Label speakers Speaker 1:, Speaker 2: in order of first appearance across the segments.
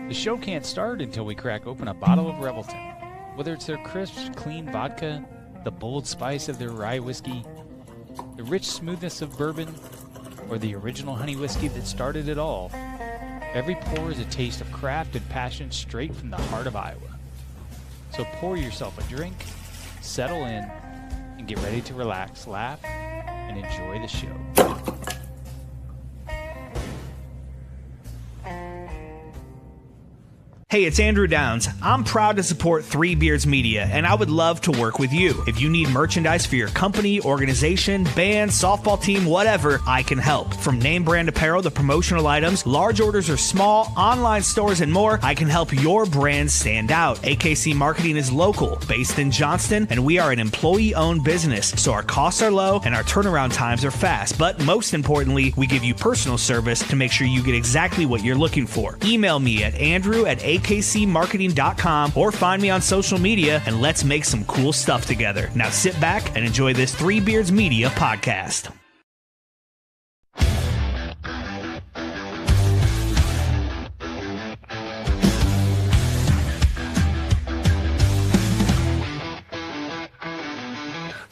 Speaker 1: The show can't start until we crack open a bottle of Revelton. Whether it's their crisp, clean vodka, the bold spice of their rye whiskey, the rich smoothness of bourbon, or the original honey whiskey that started it all, every pour is a taste of craft and passion straight from the heart of Iowa. So pour yourself a drink, settle in, and get ready to relax, laugh, and enjoy the show.
Speaker 2: Hey, it's Andrew Downs. I'm proud to support Three Beards Media, and I would love to work with you. If you need merchandise for your company, organization, band, softball team, whatever, I can help. From name brand apparel to promotional items, large orders or small, online stores, and more, I can help your brand stand out. AKC Marketing is local, based in Johnston, and we are an employee-owned business, so our costs are low and our turnaround times are fast. But most importantly, we give you personal service to make sure you get exactly what you're looking for. Email me at andrew@akcmarketing.com or find me on social media, and let's make some cool stuff together. Now sit back and enjoy this Three Beards Media podcast.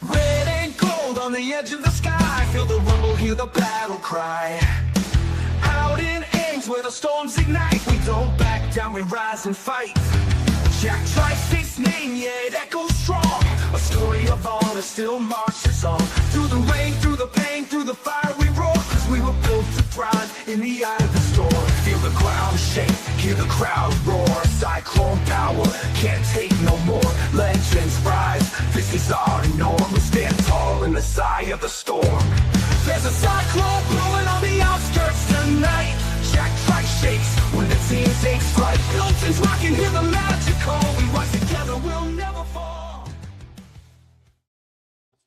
Speaker 3: Red and gold on the edge of the sky, feel the rumble, hear the battle cry. Out in Ames where the storms ignite, we don't back down, we rise and fight. Jack Tri-State's name, yeah, it echoes strong. A story of honor still marches on. Through the rain, through the pain, through the fire we roar, 'cause we were built to thrive in the eye of the storm. Feel the ground shake, hear the crowd roar. Cyclone power, can't take no more. Legends rise, this is our norm. We stand tall in the eye of the storm. There's a cyclone blowing on the outskirts tonight. Jack Trice shakes when the team takes flight. Milton's rocking, hear the magic call. We rise together, we'll never fall.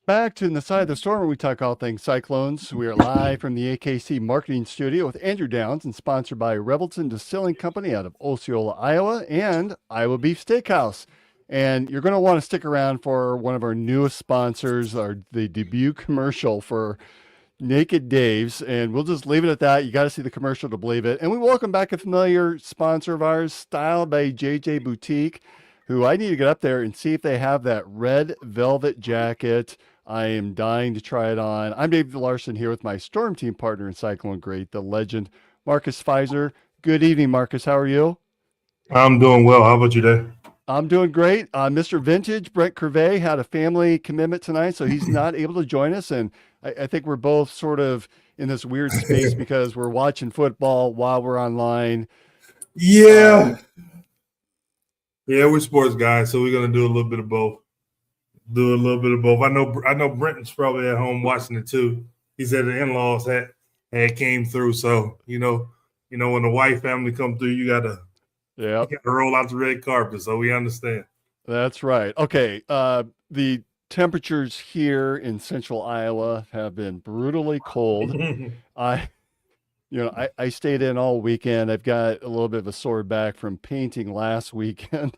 Speaker 4: Back to In the Side of the Storm, where we talk all things Cyclones. We are live from the AKC Marketing Studio with Andrew Downs and sponsored by Revelton Distilling Company out of Osceola, Iowa, and Iowa Beef Steakhouse. And you're going to want to stick around for one of our newest sponsors, the debut commercial for Naked Dave's, and we'll just leave it at that. You got to see the commercial to believe it. And we welcome back a familiar sponsor of ours, Style by JJ Boutique, who I need to get up there and see if they have that red velvet jacket. I am dying to try it on. I'm Dave Larson here with my Storm Team partner in Cyclone Great, the legend, Marcus Pfizer. Good evening, Marcus. How are you?
Speaker 5: I'm doing well. How about you, Dave?
Speaker 4: I'm doing great. Mr. Vintage, Brent Curvey, had a family commitment tonight, so he's not able to join us. And I think we're both sort of in this weird space because we're watching football while we're online.
Speaker 5: Yeah. We're sports guys, so we're going to do a little bit of both. I know Brenton's probably at home watching it too. He said the in-laws had came through. So, when the white family come through, you got to roll out the red carpet. So we understand.
Speaker 4: That's right. Okay. The temperatures here in central Iowa have been brutally cold. I stayed in all weekend. I've got a little bit of a sore back from painting last weekend.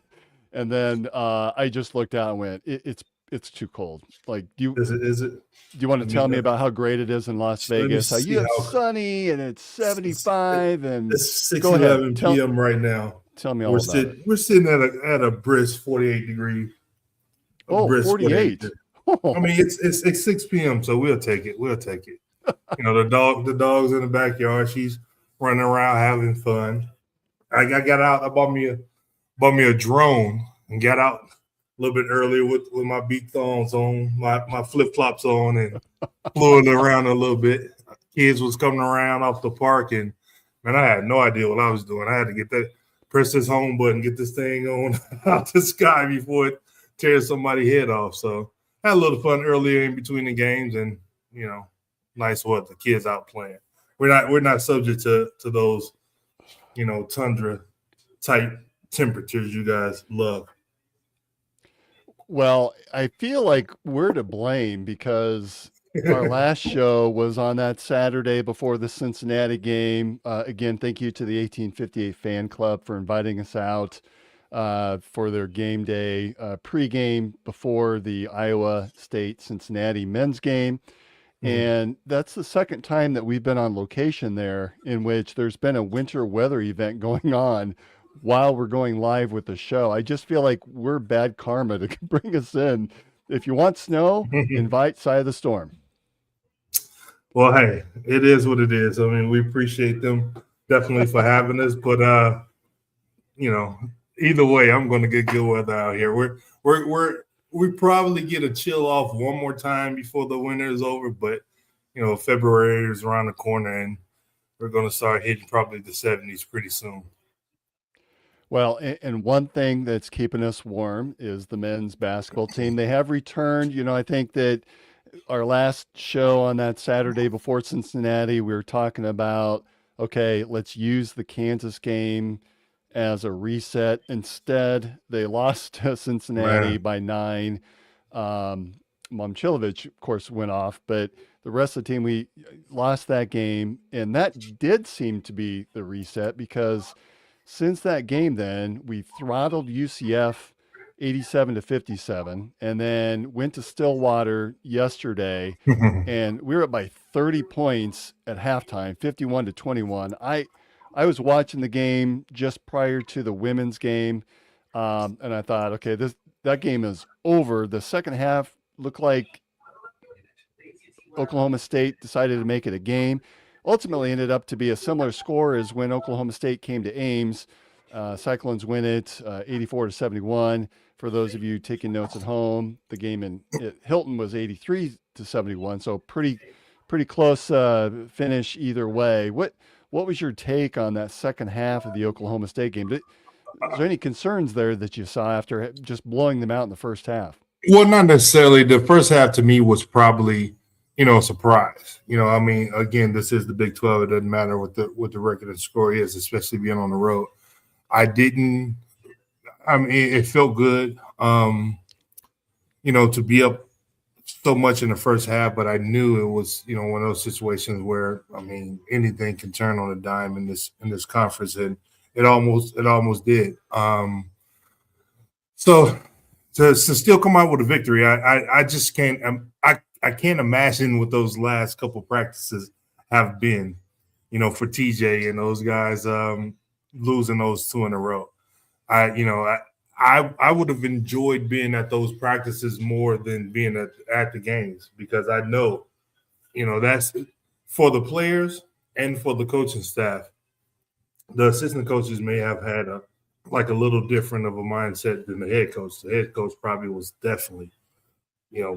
Speaker 4: And then I just looked out and went, it's too cold. Like,
Speaker 5: Is it?
Speaker 4: Do you want to tell me about how great it is in Las Vegas? How you have sunny and it's 75 and
Speaker 5: it's 6:11 p.m. right now.
Speaker 4: Tell me all about it.
Speaker 5: We're sitting at a brisk 48 degree.
Speaker 4: Oh, 48.
Speaker 5: I mean, it's 6 p.m., so we'll take it. The dog's in the backyard. She's running around having fun. I got out. I bought me a drone and got out a little bit earlier with my beat thongs on, my flip flops on, and flew it around a little bit. Kids was coming around off the park, and man, I had no idea what I was doing. I had to press this home button, get this thing on out the sky before it tears somebody's head off. So had a little fun earlier in between the games, and nice what the kids out playing. We're not subject to those, tundra type temperatures you guys love.
Speaker 4: Well, I feel like we're to blame because our last show was on that Saturday before the Cincinnati game. Again, thank you to the 1858 fan club for inviting us out for their game day pregame before the Iowa State Cincinnati men's game. And that's the second time that we've been on location there in which there's been a winter weather event going on while we're going live with the show. I just feel like we're bad karma to bring us in. If you want snow, invite Side of the Storm.
Speaker 5: Well, hey, it is what it is. I mean, we appreciate them definitely for having us, but either way, I'm going to get good weather out here. We probably get a chill off one more time before the winter is over, but February is around the corner, and we're going to start hitting probably the 70s pretty soon.
Speaker 4: Well, and one thing that's keeping us warm is the men's basketball team. They have returned. I think that our last show on that Saturday before Cincinnati, we were talking about, okay, let's use the Kansas game as a reset. Instead, they lost to Cincinnati by 9. Momcilovic, of course, went off, but the rest of the team, we lost that game. And that did seem to be the reset, because since that game, then we throttled UCF 87-57, and then went to Stillwater yesterday, and we were up by 30 points at halftime, 51-21. I was watching the game just prior to the women's game, and I thought, okay, that game is over. The second half looked like Oklahoma State decided to make it a game. Ultimately ended up to be a similar score as when Oklahoma State came to Ames. Cyclones win it 84-71. For those of you taking notes at home, the game at Hilton was 83-71. So pretty close finish either way. What was your take on that second half of the Oklahoma State game? Was there any concerns there that you saw after just blowing them out in the first half?
Speaker 5: Well, not necessarily. The first half to me was probably a surprise. I mean, again, this is the Big 12. It doesn't matter what the record and score is, especially being on the road. It felt good, to be up so much in the first half, but I knew it was, one of those situations where, anything can turn on a dime in this conference, and it almost did. So to still come out with a victory, I just can't. I can't imagine what those last couple practices have been, for TJ and those guys losing those 2 in a row. I would have enjoyed being at those practices more than being at the games, because I know, that's for the players and for the coaching staff. The assistant coaches may have had a little different of a mindset than the head coach. The head coach probably was definitely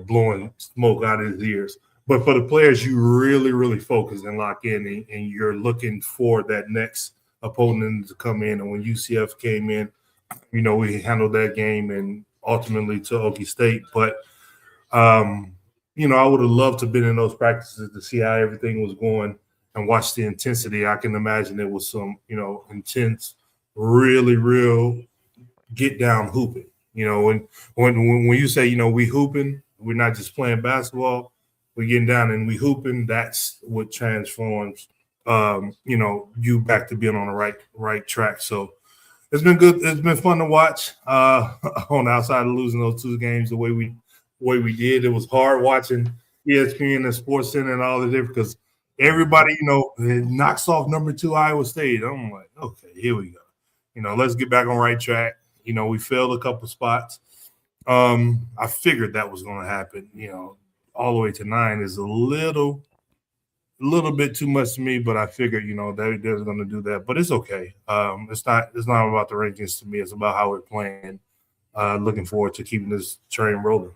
Speaker 5: blowing smoke out of his ears. But for the players, you really, really focus and lock in, and you're looking for that next opponent to come in. And when UCF came in, we handled that game and ultimately to Okie State. But, I would have loved to have been in those practices to see how everything was going and watch the intensity. I can imagine it was some, intense, really real get down hooping. When you say, we hooping, we're not just playing basketball, we're getting down and we hooping, that's what transforms, you back to being on the right track. So it's been good. It's been fun to watch on the outside of losing those 2 games the way we did. It was hard watching ESPN and Sports Center and all the different, because everybody, knocks off number 2 Iowa State. I'm like, okay, here we go. Let's get back on right track. We failed a couple spots. I figured that was going to happen. All the way to 9 is a little bit too much to me, but I figured, they're going to do that. But it's okay. It's not about the rankings to me. It's about how we're playing. Looking forward to keeping this train rolling.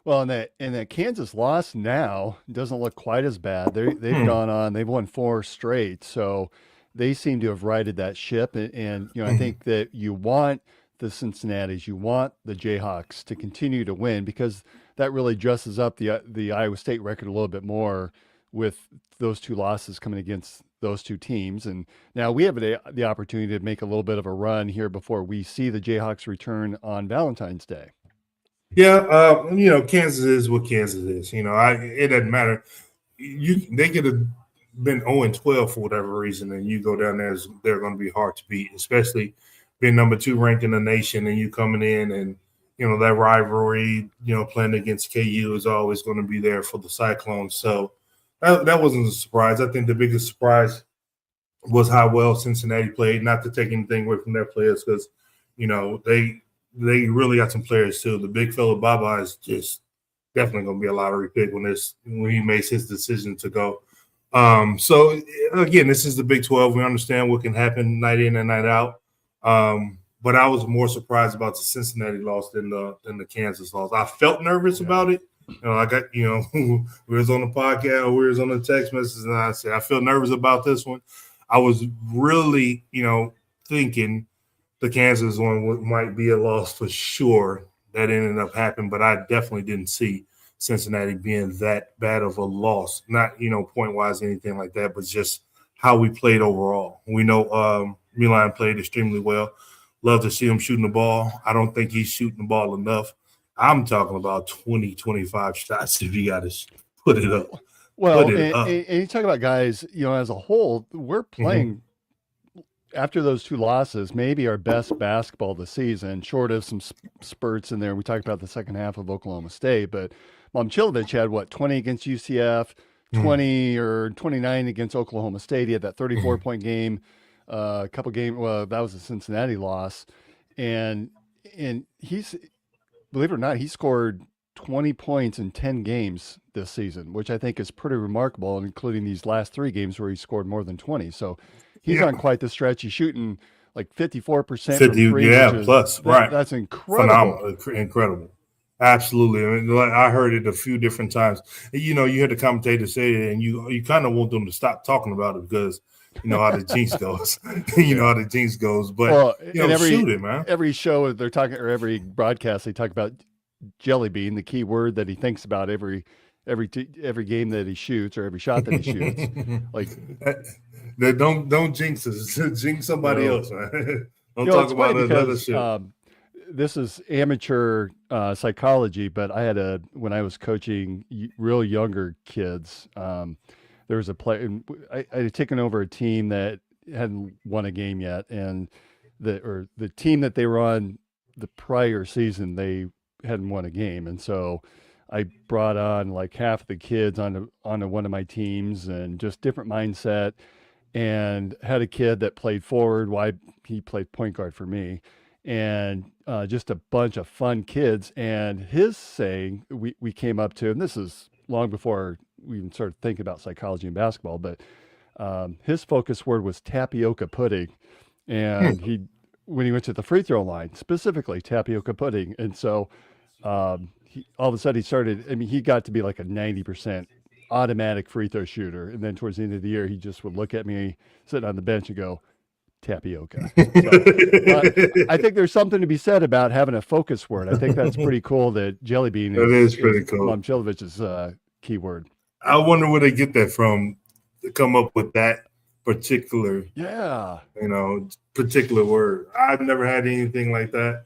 Speaker 4: Well, and that Kansas loss now doesn't look quite as bad. They've gone on. They've won 4 straight, so they seem to have righted that ship. And I think that you want the Cincinnatis, you want the Jayhawks to continue to win, because that really dresses up the Iowa State record a little bit more with those 2 losses coming against those 2 teams. And now we have the opportunity to make a little bit of a run here before we see the Jayhawks return on Valentine's Day.
Speaker 5: Yeah, Kansas is what Kansas is. It doesn't matter. They could have been 0-12 for whatever reason, and you go down there, they're going to be hard to beat, especially being number 2 ranked in the nation, and you coming in and, that rivalry, playing against KU is always going to be there for the Cyclones. So that wasn't a surprise. I think the biggest surprise was how well Cincinnati played. Not to take anything away from their players, because they really got some players too. The big fella Baba is just definitely going to be a lottery pick when he makes his decision to go. So again, this is the Big 12. We understand what can happen night in and night out. But I was more surprised about the Cincinnati loss than the Kansas loss. I felt nervous about it. We was on the podcast, we was on the text message, and I said I feel nervous about this one. I was really, thinking the Kansas one might be a loss for sure. That ended up happening, but I definitely didn't see Cincinnati being that bad of a loss. Not, point-wise, anything like that, but just how we played overall. We know Milan played extremely well. Love to see him shooting the ball. I don't think he's shooting the ball enough. I'm talking about 20, 25 shots if you got to put it up.
Speaker 4: Well, and you talk about guys, as a whole, we're playing after those two losses, maybe our best basketball this season, short of some spurts in there. We talked about the second half of Oklahoma State, but Momcilovic had 20 against UCF, 20 or 29 against Oklahoma State. He had that 34-point game, couple games. Well, that was a Cincinnati loss, and he's, believe it or not, he scored 20 points in 10 games this season, which I think is pretty remarkable, including these last 3 games where he scored more than 20. So he's on quite the stretch. He's shooting like 54% from three.
Speaker 5: Plus, right.
Speaker 4: That's incredible.
Speaker 5: Phenomenal. Incredible. Absolutely. I mean, I heard it a few different times. You hear the commentators say it, and you kind of want them to stop talking about it because you know how the jinx goes. But shoot it, man.
Speaker 4: Every show they're talking, or every broadcast they talk about Jelly Bean, the key word that he thinks about every game that he shoots or every shot that he shoots. Like,
Speaker 5: don't jinx us. Jinx somebody else, man. Don't talk about another shit.
Speaker 4: This is amateur psychology, but when I was coaching real younger kids, there was a play. I had taken over a team that hadn't won a game yet, and the team that they were on the prior season, they hadn't won a game, and so I brought on like half of the kids onto one of my teams, and just different mindset. And had a kid that played forward. Why he played point guard for me, and just a bunch of fun kids. And his saying we came up to, and this is long before we even started thinking about psychology in basketball, but his focus word was tapioca pudding. And when he went to the free throw line, specifically tapioca pudding. And so all of a sudden he got to be like a 90% automatic free throw shooter. And then towards the end of the year, he just would look at me sitting on the bench and go, tapioca. So, I think there's something to be said about having a focus word. I think that's pretty cool that Jelly Bean
Speaker 5: is pretty cool.
Speaker 4: Momcilovic's key word.
Speaker 5: I wonder where they get that from to come up with that particular, particular word. I've never had anything like that.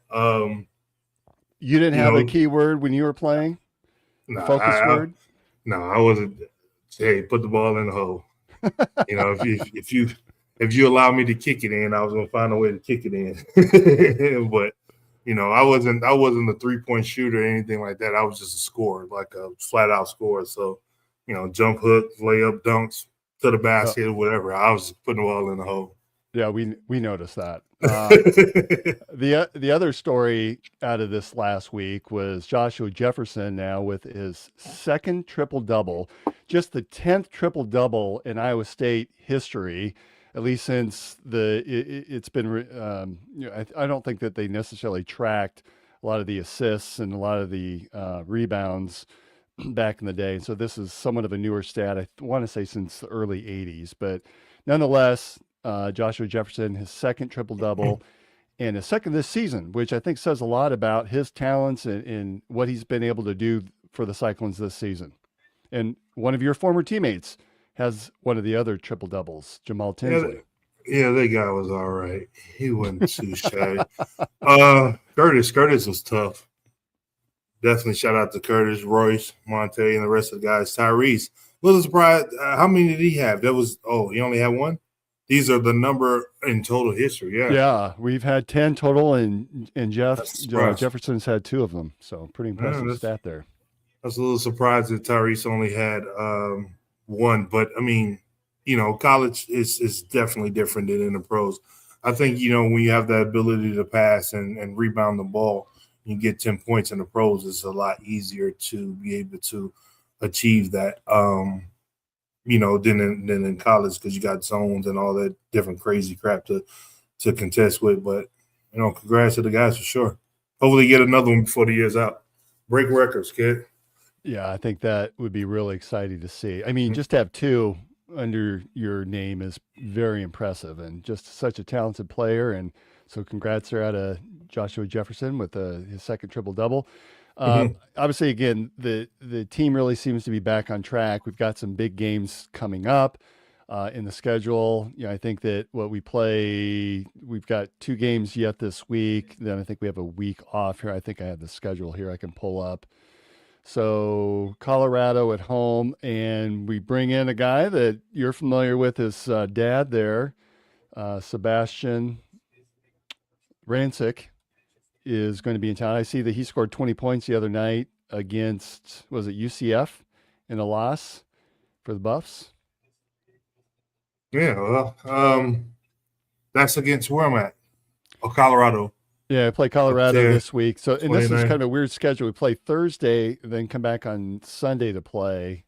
Speaker 4: You didn't have a key word when you were playing?
Speaker 5: No,
Speaker 4: focus word?
Speaker 5: No, I wasn't. Hey, put the ball in the hole. If you allow me to kick it in, I was gonna find a way to kick it in. But I wasn't a 3-point shooter or anything like that. I was just a scorer, like a flat out scorer. So, jump hook, layup, dunks to the basket, whatever. I was just putting the ball in the hole.
Speaker 4: Yeah, we noticed that. The other story out of this last week was Joshua Jefferson now with his second triple-double, just the 10th triple-double in Iowa State history, at least since it's been. I don't think that they necessarily tracked a lot of the assists and a lot of the rebounds back in the day. So this is somewhat of a newer stat. I want to say since the early 80s, but nonetheless. Joshua Jefferson, his second triple-double and his second this season, which I think says a lot about his talents and what he's been able to do for the Cyclones this season. And one of your former teammates has one of the other triple-doubles, Jamal Tinsley.
Speaker 5: Yeah, that guy was all right. He wasn't too shabby. Curtis was tough. Definitely shout out to Curtis, Royce, Monte, and the rest of the guys. Tyrese, a little surprised. How many did he have? He only had one? These are the number in total history,
Speaker 4: Yeah, we've had 10 total, and Jefferson's had 2 of them. So pretty impressive stat there.
Speaker 5: I was a little surprised that Tyrese only had one, but I mean, college is definitely different than in the pros. I think, when you have that ability to pass and rebound the ball, you get 10 points in the pros, it's a lot easier to be able to achieve that, than in college, because you got zones and all that different crazy crap to contest with. But, congrats to the guys for sure. Hopefully get another one before the year's out. Break records, kid.
Speaker 4: Yeah, I think that would be really exciting to see. I mean, just to have two under your name is very impressive, and just such a talented player. And so congrats there out of Joshua Jefferson with his second triple-double. Obviously, again, the team really seems to be back on track. We've got some big games coming up in the schedule. I think that we've got 2 games yet this week. Then I think we have a week off here. I think I have the schedule here I can pull up. So Colorado at home, and we bring in a guy that you're familiar with, his dad there, Sebastian Rancic, is going to be in town. I see that he scored 20 points the other night against, was it UCF in a loss for the Buffs?
Speaker 5: Yeah, well, that's against where I'm at. Oh, Colorado.
Speaker 4: Yeah, I play Colorado this week. So, and this is
Speaker 5: 29.
Speaker 4: kind of a weird schedule. We play Thursday, then come back on Sunday to play.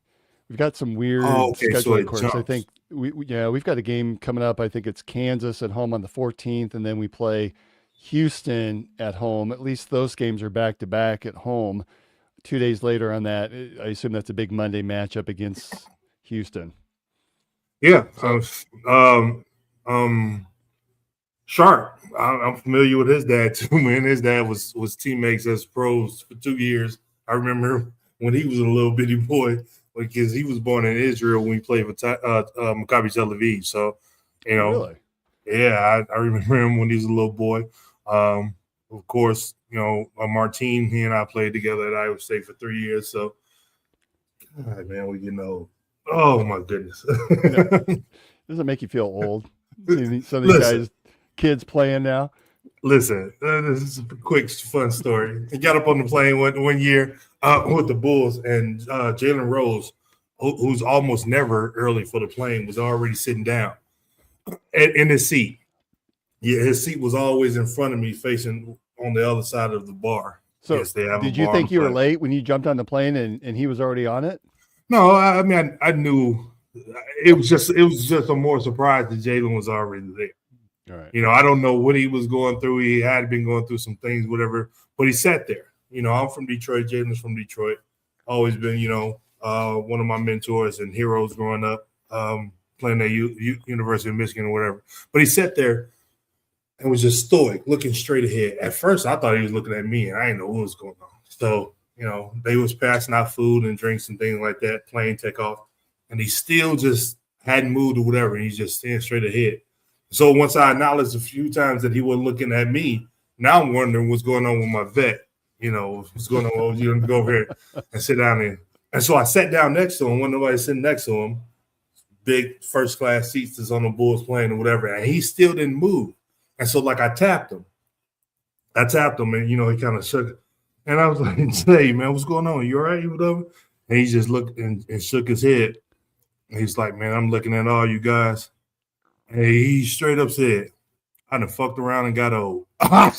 Speaker 4: We've got some weird scheduling quirks. I think we've got a game coming up. I think it's Kansas at home on the 14th, and then we play Houston at home. At least those games are back to back at home. 2 days later on that, I assume that's a big Monday matchup against Houston.
Speaker 5: Yeah. Sharp. I'm familiar with his dad too, man. His dad was teammates as pros for 2 years. I remember when he was a little bitty boy, because he was born in Israel when he played for Maccabi Tel Aviv. So,
Speaker 4: Really?
Speaker 5: Yeah, I remember him when he was a little boy. Of course, Martine, he and I played together at Iowa State for 3 years. So, God, man, we getting old. Oh my goodness.
Speaker 4: Does it make you feel old? Seeing some of these guys, kids playing now.
Speaker 5: Listen, this is a quick, fun story. I got up on the plane one year with the Bulls, and Jalen Rose, who's almost never early for the plane, was already sitting down in his seat. Yeah, his seat was always in front of me, facing on the other side of the bar.
Speaker 4: So,
Speaker 5: yes, they have
Speaker 4: did you think you were late when you jumped on the plane and he was already on it?
Speaker 5: No, I mean, I knew it was just a more surprise that Jalen was already there.
Speaker 4: All right.
Speaker 5: I don't know what he was going through. He had been going through some things, whatever, but he sat there. I'm from Detroit. Jalen's from Detroit. Always been, one of my mentors and heroes growing up, playing at University of Michigan or whatever. But he sat there and was just stoic, looking straight ahead. At first, I thought he was looking at me, and I didn't know what was going on. So, they was passing out food and drinks and things like that, plane take off, and he still just hadn't moved or whatever, and he's just staying straight ahead. So once I acknowledged a few times that he wasn't looking at me, now I'm wondering what's going on with my vet. What's going on? Well, you go over here and sit down there. And so I sat down next to him when nobody's sitting next to him. Big first class seats that's on the Bulls plane or whatever, and he still didn't move. And so I tapped him. And he kind of shook it. And I was like, "Hey man, what's going on? You all right? You whatever?" And he just looked and shook his head. And he's like, "Man, I'm looking at all you guys." And he straight up said, "I done fucked around and got old." I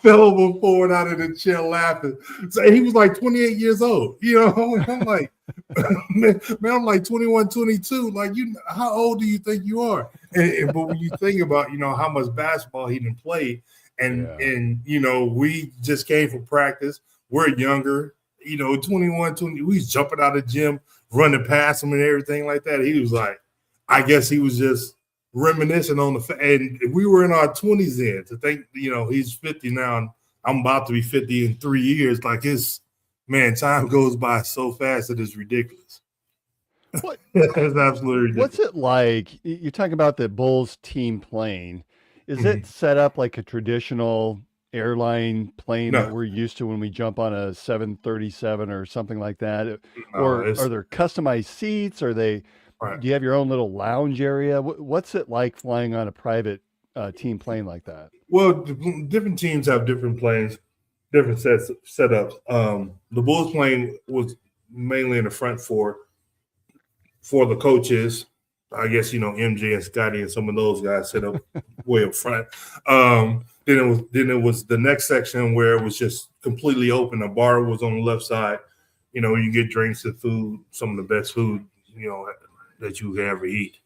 Speaker 5: fell over forward out of the chair laughing. So he was like 28 years old. I'm like, man, I'm like 21, 22. Like, how old do you think you are? But when you think about, how much basketball he didn't play, and we just came from practice. We're younger, 21, 20. We was jumping out of the gym, running past him and everything like that. He was like, I guess he was just reminiscing on and we were in our 20s then. To think, he's 50 now, and I'm about to be 50 in 3 years. Like, time goes by so fast that it's ridiculous.
Speaker 4: What?
Speaker 5: It's absolutely ridiculous.
Speaker 4: What's it like? You're talking about the Bulls team plane. Is it set up like a traditional airline plane that we're used to when we jump on a 737 or something like that? Or are there customized seats? Are they?
Speaker 5: Right.
Speaker 4: Do you have your own little lounge area? What's it like flying on a private team plane like that?
Speaker 5: Well, different teams have different planes, different setups. The Bulls plane was mainly in the front for the coaches. I guess, MJ and Scotty and some of those guys set up way up front. Then it was the next section where it was just completely open. The bar was on the left side. You get drinks and food, some of the best food, that you can ever eat.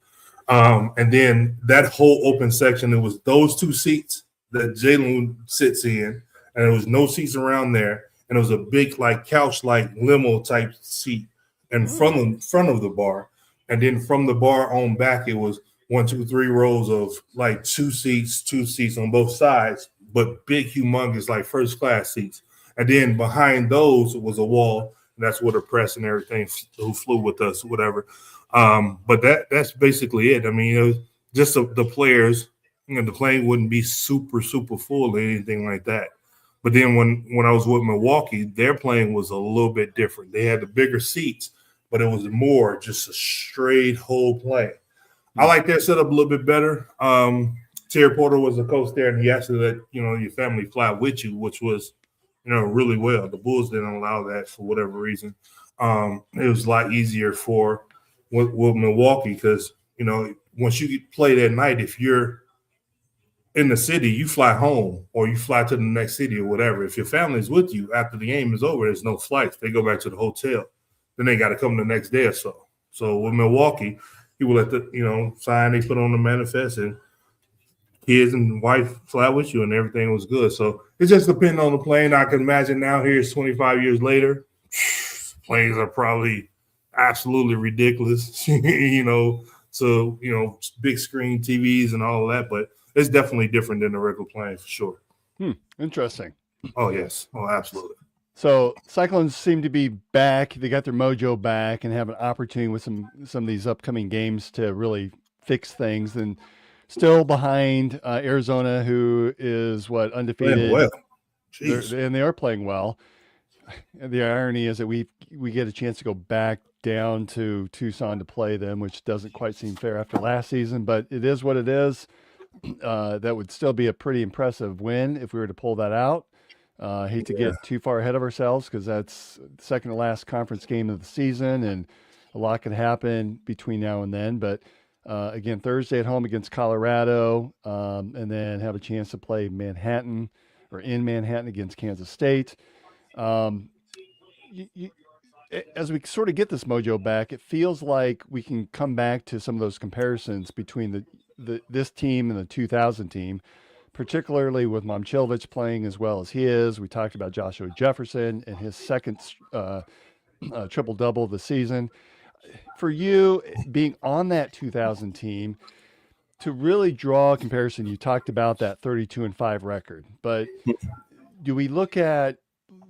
Speaker 5: And then that whole open section, it was those two seats that Jalen sits in, and there was no seats around there. And it was a big, like, couch-like limo type seat in front of the bar. And then from the bar on back, it was 1, 2, 3 rows of like two seats on both sides, but big, humongous, like first class seats. And then behind those was a wall. And that's where the press and everything who flew with us, whatever. But that's basically it. I mean, it was just the players. The plane wouldn't be super, super full or anything like that. But then when I was with Milwaukee, their plane was a little bit different. They had the bigger seats, but it was more just a straight whole plane. I like their setup a little bit better. Terry Porter was the coach there, and he actually let your family fly with you, which was really well. The Bulls didn't allow that for whatever reason. It was a lot easier with Milwaukee because once you play that night, if you're in the city, you fly home or you fly to the next city or whatever. If your family's with you after the game is over, there's no flights. They go back to the hotel. Then they got to come the next day or so. So with Milwaukee, he will let the sign they put on the manifest, and kids and wife fly with you, and everything was good. So it just depends on the plane. I can imagine now here's 25 years later, planes are probably absolutely ridiculous, so big screen TVs and all of that, but it's definitely different than a regular plane for sure.
Speaker 4: Interesting.
Speaker 5: Oh, yes. Oh, absolutely.
Speaker 4: So Cyclones seem to be back. They got their mojo back and have an opportunity with some of these upcoming games to really fix things. And still behind Arizona, who is undefeated.
Speaker 5: Playing well. Jeez.
Speaker 4: And they are playing well. And the irony is that we get a chance to go back down to Tucson to play them, which doesn't quite seem fair after last season, but it is what it is. That would still be a pretty impressive win if we were to pull that out. Hate to get too far ahead of ourselves because that's the second to last conference game of the season, and a lot can happen between now and then. But again, Thursday at home against Colorado, and then have a chance to play in Manhattan against Kansas State. As we sort of get this mojo back, it feels like we can come back to some of those comparisons between this team and the 2000 team, particularly with Momcilovic playing as well as he is. We talked about Joshua Jefferson and his second triple-double of the season. For you, being on that 2000 team, to really draw a comparison, you talked about that 32-5 record, but do we look at,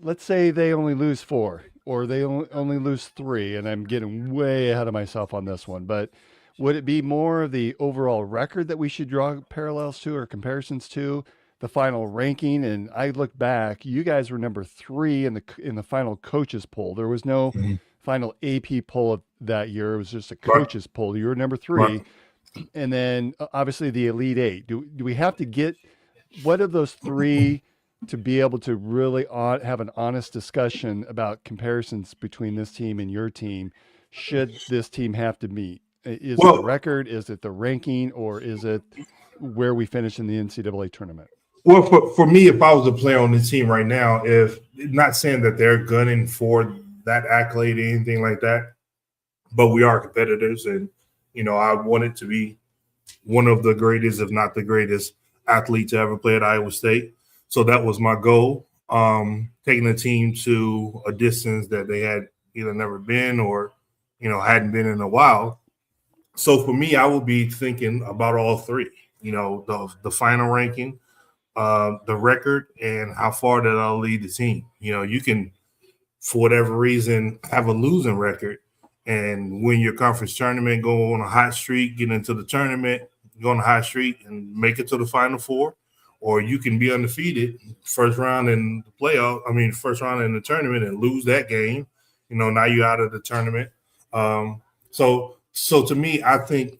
Speaker 4: let's say they only lose 4 or they only lose 3, and I'm getting way ahead of myself on this one, but would it be more of the overall record that we should draw parallels to or comparisons to, the final ranking? And I look back, you guys were number 3 in the final coaches poll. There was no final AP poll of that year. It was just a coaches poll. You were number 3. Right. And then obviously the Elite 8. Do we have to get what of those 3 to be able to really have an honest discussion about comparisons between this team and your team? Should this team have to meet? Is it the record? Is it the ranking? Or is it where we finish in the NCAA tournament?
Speaker 5: Well, for me, if I was a player on the team right now, not saying that they're gunning for that accolade or anything like that, but we are competitors, and I wanted to be one of the greatest, if not the greatest, athlete to ever play at Iowa State. So that was my goal, taking the team to a distance that they had either never been or hadn't been in a while. So for me, I will be thinking about all 3, the final ranking, the record, and how far that I'll lead the team. You can, for whatever reason, have a losing record and win your conference tournament, go on a hot streak, get into the tournament, go on a hot streak and make it to the Final Four. Or you can be undefeated first round in the tournament and lose that game. Now you're out of the tournament. So to me, I think,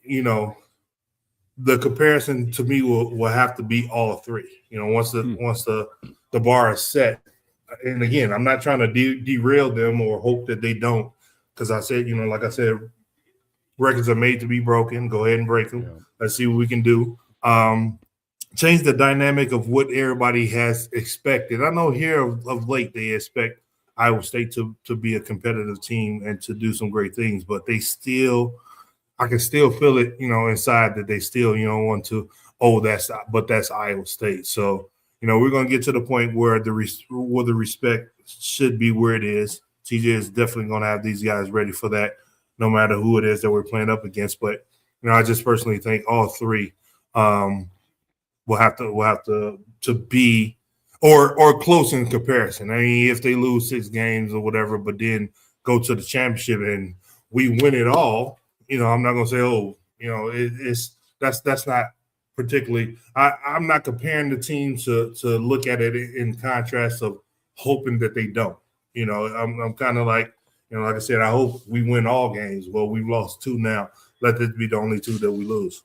Speaker 5: the comparison to me will have to be all 3. Once the bar is set, and again, I'm not trying to derail them or hope that they don't, because I said, like I said, records are made to be broken. Go ahead and break them. Yeah. Let's see what we can do. Change the dynamic of what everybody has expected. I know here of late they expect Iowa State to be a competitive team and to do some great things, but I can still feel it, inside that they still, want to, that's Iowa State. So, we're going to get to the point where the respect should be where it is. TJ is definitely going to have these guys ready for that, no matter who it is that we're playing up against. But, I just personally think all three will have to be or close in comparison. I mean, if they lose 6 games or whatever, but then go to the championship and we win it all, I'm not going to say, that's not particularly. I'm not comparing the teams to look at it in contrast of hoping that they don't. I'm kind of like, like I said, I hope we win all games. Well, we've lost 2 now. Let this be the only 2 that we lose.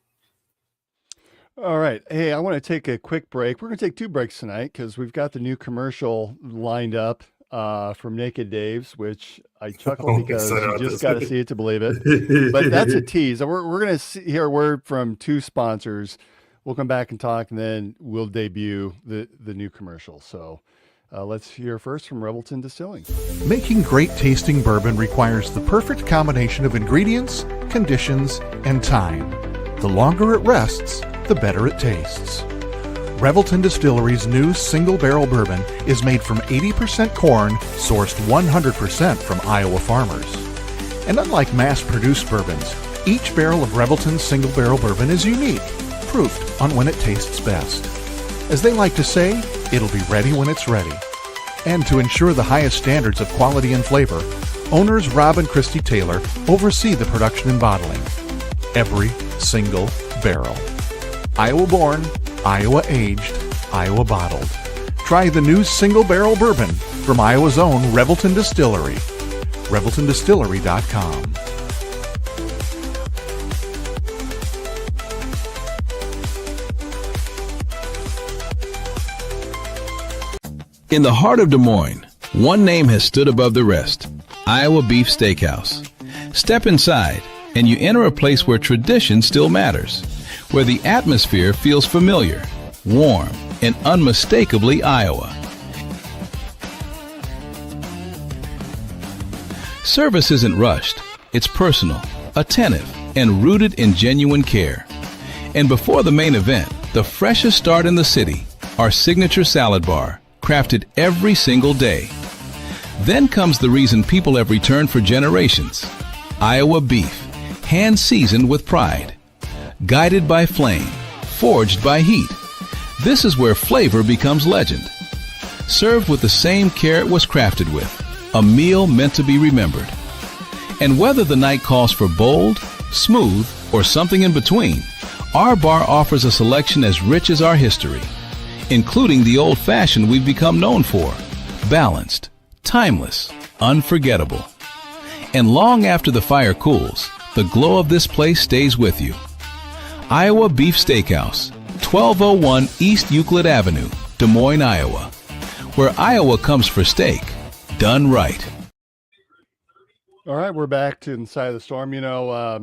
Speaker 4: All right. Hey, I want to take a quick break. We're going to take 2 breaks tonight because we've got the new commercial lined up from Naked Dave's, which I chuckle because you just got to see it to believe it. But that's a tease. We're going to hear a word from 2 sponsors. We'll come back and talk, and then we'll debut the new commercial. So let's hear first from Revelton Distilling.
Speaker 6: Making great tasting bourbon requires the perfect combination of ingredients, conditions, and time. The longer it rests, the better it tastes. Revelton Distillery's new single barrel bourbon is made from 80% corn, sourced 100% from Iowa farmers. And unlike mass-produced bourbons, each barrel of Revelton's single barrel bourbon is unique, proofed on when it tastes best. As they like to say, it'll be ready when it's ready. And to ensure the highest standards of quality and flavor, owners Rob and Christy Taylor oversee the production and bottling. Every single barrel. Iowa born, Iowa aged, Iowa bottled. Try the new single barrel bourbon from Iowa's own Revelton Distillery. ReveltonDistillery.com.
Speaker 7: In the heart of Des Moines, one name has stood above the rest: Iowa Beef Steakhouse. Step inside, and you enter a place where tradition still matters, where the atmosphere feels familiar, warm, and unmistakably Iowa. Service isn't rushed. It's personal, attentive, and rooted in genuine care. And before the main event, the freshest start in the city, our signature salad bar, crafted every single day. Then comes the reason people have returned for generations: Iowa beef, hand-seasoned with pride. Guided by flame, forged by heat. This is where flavor becomes legend. Served with the same care it was crafted with, a meal meant to be remembered. And whether the night calls for bold, smooth, or something in between, our bar offers a selection as rich as our history, including the old-fashioned we've become known for: balanced, timeless, unforgettable. And long after the fire cools, the glow of this place stays with you. Iowa Beef Steakhouse, 1201 East Euclid Avenue, Des Moines, Iowa, where Iowa comes for steak, done right.
Speaker 4: All right, we're back to Inside the Storm. I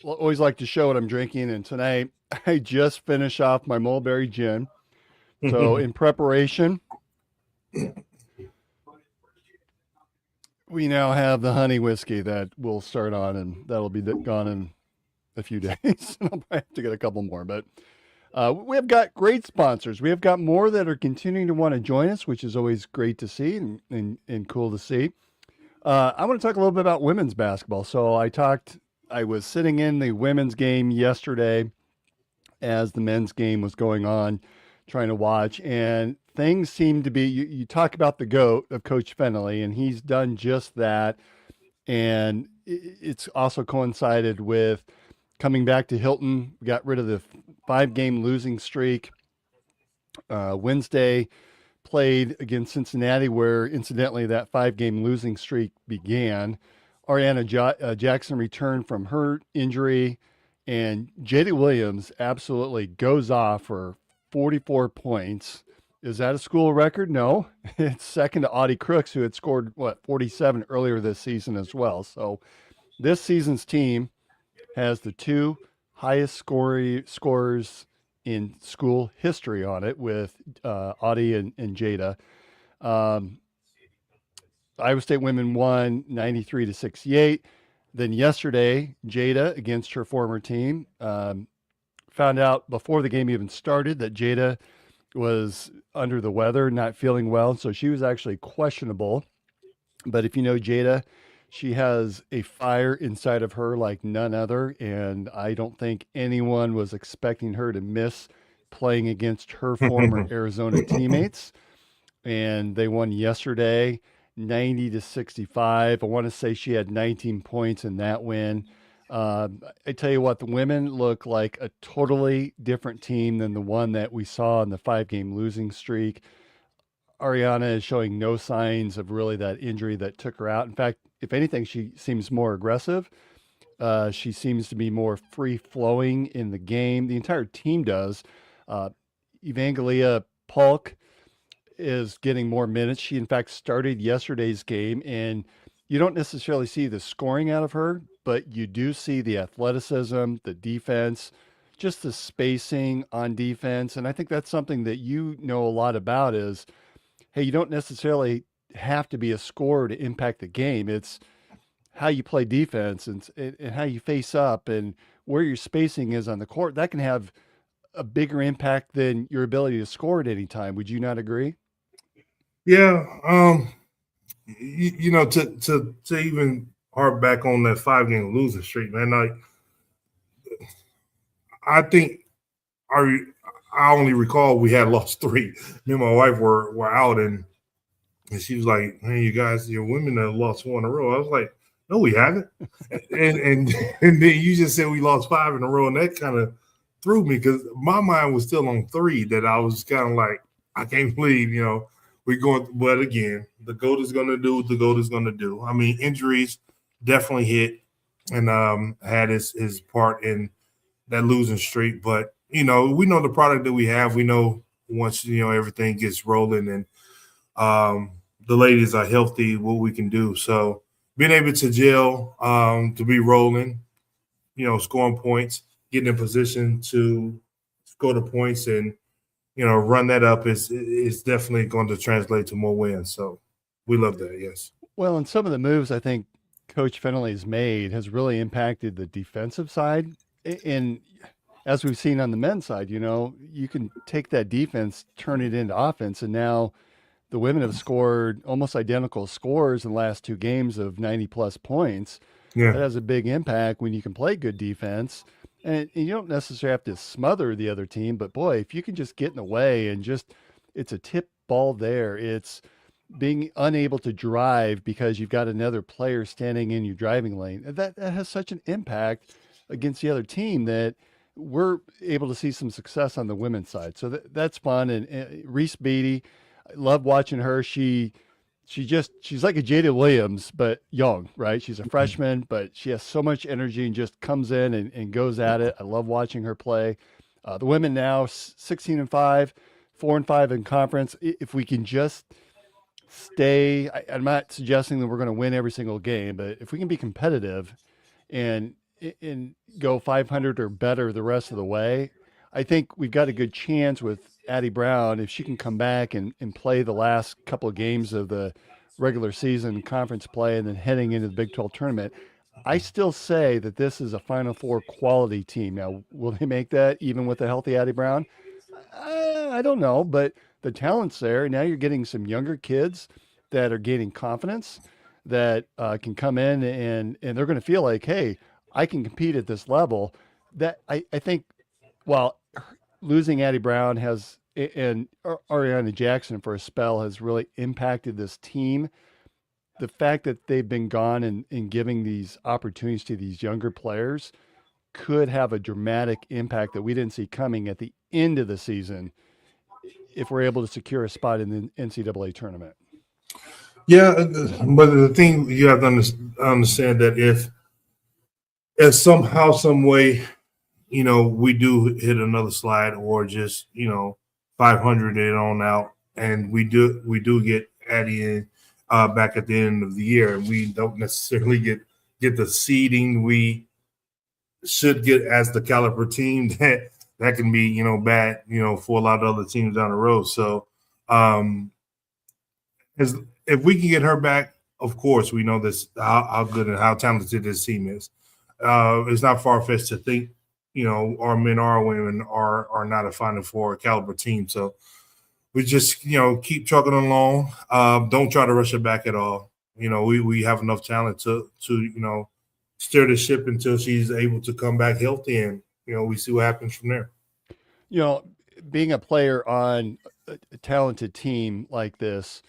Speaker 4: always like to show what I'm drinking, and tonight I just finished off my mulberry gin. So in preparation, we now have the honey whiskey that we'll start on, and that'll be gone in a few days. I'll probably have to get a couple more, but we have got great sponsors. We have got more that are continuing to want to join us, which is always great to see and cool to see. I want to talk a little bit about women's basketball. So I was sitting in the women's game yesterday as the men's game was going on, trying to watch, and things seem to be, you talk about the GOAT of Coach Fennelly, and he's done just that. And it's also coincided with coming back to Hilton. We got rid of the 5-game losing streak. Wednesday played against Cincinnati, where incidentally that 5-game losing streak began. Ariana Jackson returned from her injury, and Jada Williams absolutely goes off for 44 points Is that a school record? No. It's second to Audie Crooks, who had scored, 47 earlier this season as well. So this season's team has the two highest scorers in school history on it with Audie and Jada. Iowa State women won 93-68. Then yesterday, Jada, against her former team, found out before the game even started that Jada was under the weather, not feeling well. So she was actually questionable. But if you know Jada, she has a fire inside of her like none other. And I don't think anyone was expecting her to miss playing against her former Arizona teammates. And they won yesterday, 90-65. I want to say she had 19 points in that win. I tell you what, the women look like a totally different team than the one that we saw in the 5-game losing streak. Ariana is showing no signs of really that injury that took her out. In fact, if anything, she seems more aggressive. She seems to be more free-flowing in the game. The entire team does. Evangelia Polk is getting more minutes. She, in fact, started yesterday's game, and you don't necessarily see the scoring out of her, but you do see the athleticism, the defense, just the spacing on defense. And I think that's something that you know a lot about is, hey, you don't necessarily have to be a scorer to impact the game. It's how you play defense and how you face up and where your spacing is on the court. That can have a bigger impact than your ability to score at any time. Would you not agree?
Speaker 5: Yeah. You know, to even harp back on that 5-game losing streak, man, like I think I only recall we had lost 3. Me and my wife were out, and she was like, "Man, you guys, your women have lost 1 in a row." I was like, "No, we haven't." and then you just said we lost 5 in a row, and that kind of threw me because my mind was still on 3. That I was kind of like, I can't believe, you know, we're going. But again, the GOAT is going to do what the GOAT is going to do. I mean, injuries definitely hit and had his part in that losing streak. But, you know, we know the product that we have. We know once, you know, everything gets rolling and the ladies are healthy, what we can do. So being able to gel, to be rolling, you know, scoring points, getting in position to score the points and, you know, run that up is definitely going to translate to more wins. So we love that, yes.
Speaker 4: Well, and some of the moves I think Coach Finley's made has really impacted the defensive side. And as we've seen on the men's side, you know, you can take that defense, turn it into offense. And now the women have scored almost identical scores in the last 2 games of 90-plus points.
Speaker 5: Yeah.
Speaker 4: That has a big impact when you can play good defense. And you don't necessarily have to smother the other team, but boy, if you can just get in the way and just, it's a tip ball there. It's being unable to drive because you've got another player standing in your driving lane. That has such an impact against the other team that we're able to see some success on the women's side. So that's fun. And Reese Beatty, I love watching her. She's like a Jada Williams, but young, right? She's a freshman, but she has so much energy and just comes in and goes at it. I love watching her play. The women now 16-5, 4-5 in conference. If we can just stay, I'm not suggesting that we're going to win every single game, but if we can be competitive and go 500 or better the rest of the way, I think we've got a good chance with Addie Brown if she can come back and play the last couple of games of the regular season conference play and then heading into the Big 12 tournament. I still say that this is a Final Four quality team. Now, will they make that even with a healthy Addie Brown? I don't know, but the talent's there. Now you're getting some younger kids that are gaining confidence that can come in and they're going to feel like, hey, I can compete at this level. That I think, while losing Addie Brown and Ariana Jackson for a spell has really impacted this team, the fact that they've been gone and giving these opportunities to these younger players could have a dramatic impact that we didn't see coming at the end of the season if we're able to secure a spot in the NCAA tournament.
Speaker 5: Yeah, but the thing you have to understand that if somehow, some way, you know, we do hit another slide or just, you know, 500 and on out, and we do get Addie in back at the end of the year, and we don't necessarily get the seeding we should get as the caliber team that can be bad for a lot of other teams down the road. So if we can get her back, of course we know this how good and how talented this team is. It's not far-fetched to think our men or our women are not a Final Four caliber team. So we just keep trucking along. Don't try to rush it back at all. We have enough talent to steer the ship until she's able to come back healthy, and we see what happens from there.
Speaker 4: Being a player on a talented team like this,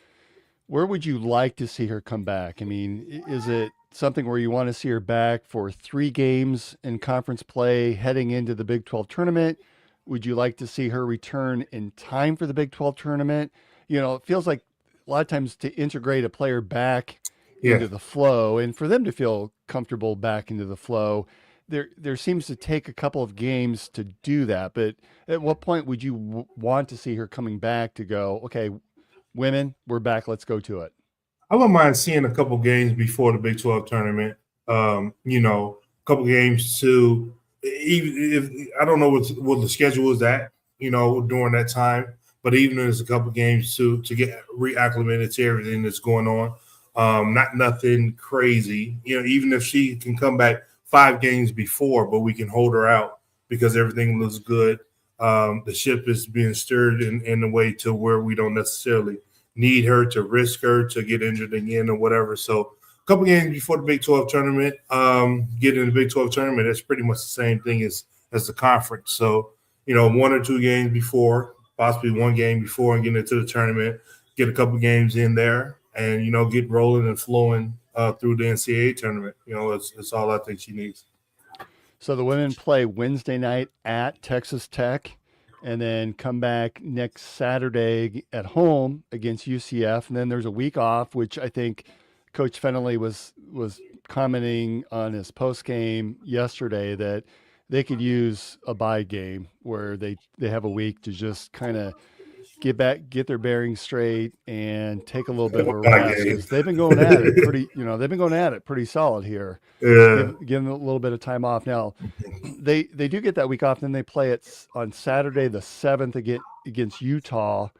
Speaker 4: where would you like to see her come back? I mean, is it something where you want to see her back for 3 games in conference play heading into the Big 12 tournament? Would you like to see her return in time for the Big 12 tournament? It feels like a lot of times to integrate a player back into the flow and for them to feel comfortable back into the flow, there seems to take a couple of games to do that. But at what point would you want to see her coming back to go, okay, women, we're back, let's go to it?
Speaker 5: I wouldn't mind seeing a couple games before the Big 12 tournament. A couple games to even if I don't know what the schedule is at, during that time. But even if there's a couple games to get reacclimated to everything that's going on, not nothing crazy. Even if she can come back 5 games before, but we can hold her out because everything looks good. The ship is being stirred in a way to where we don't necessarily need her to risk her to get injured again or whatever. So a couple games before the Big 12 tournament, getting the Big 12 tournament, that's pretty much the same thing as the conference. So, 1 or 2 games before, possibly 1 game before and getting into the tournament, get a couple games in there and, get rolling and flowing through the NCAA tournament. It's all I think she needs.
Speaker 4: So the women play Wednesday night at Texas Tech and then come back next Saturday at home against UCF. And then there's a week off, which I think Coach Fennelly was commenting on his post game yesterday that they could use a bye game where they have a week to just kind of get their bearings straight and take a little bit of a rest, because they've been going at it pretty solid here.
Speaker 5: Yeah.
Speaker 4: Give them a little bit of time off. Now they do get that week off. Then they play it on Saturday, the 7th against Utah.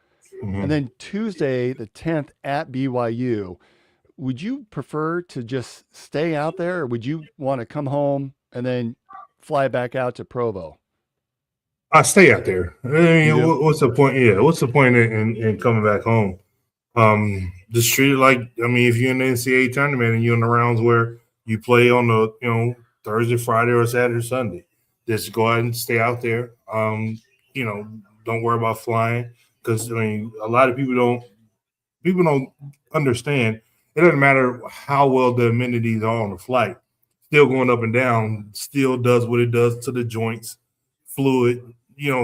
Speaker 5: Mm-hmm.
Speaker 4: And then Tuesday, the 10th at BYU. Would you prefer to just stay out there, or would you want to come home and then fly back out to Provo?
Speaker 5: I stay out there. I mean, what's the point? Yeah, what's the point in coming back home? Just treat it like, if you're in the NCAA tournament and you're in the rounds where you play on the Thursday, Friday, or Saturday, or Sunday, just go ahead and stay out there. Don't worry about flying, because a lot of people don't understand. It doesn't matter how well the amenities are on the flight. Still going up and down still does what it does to the joints, fluid,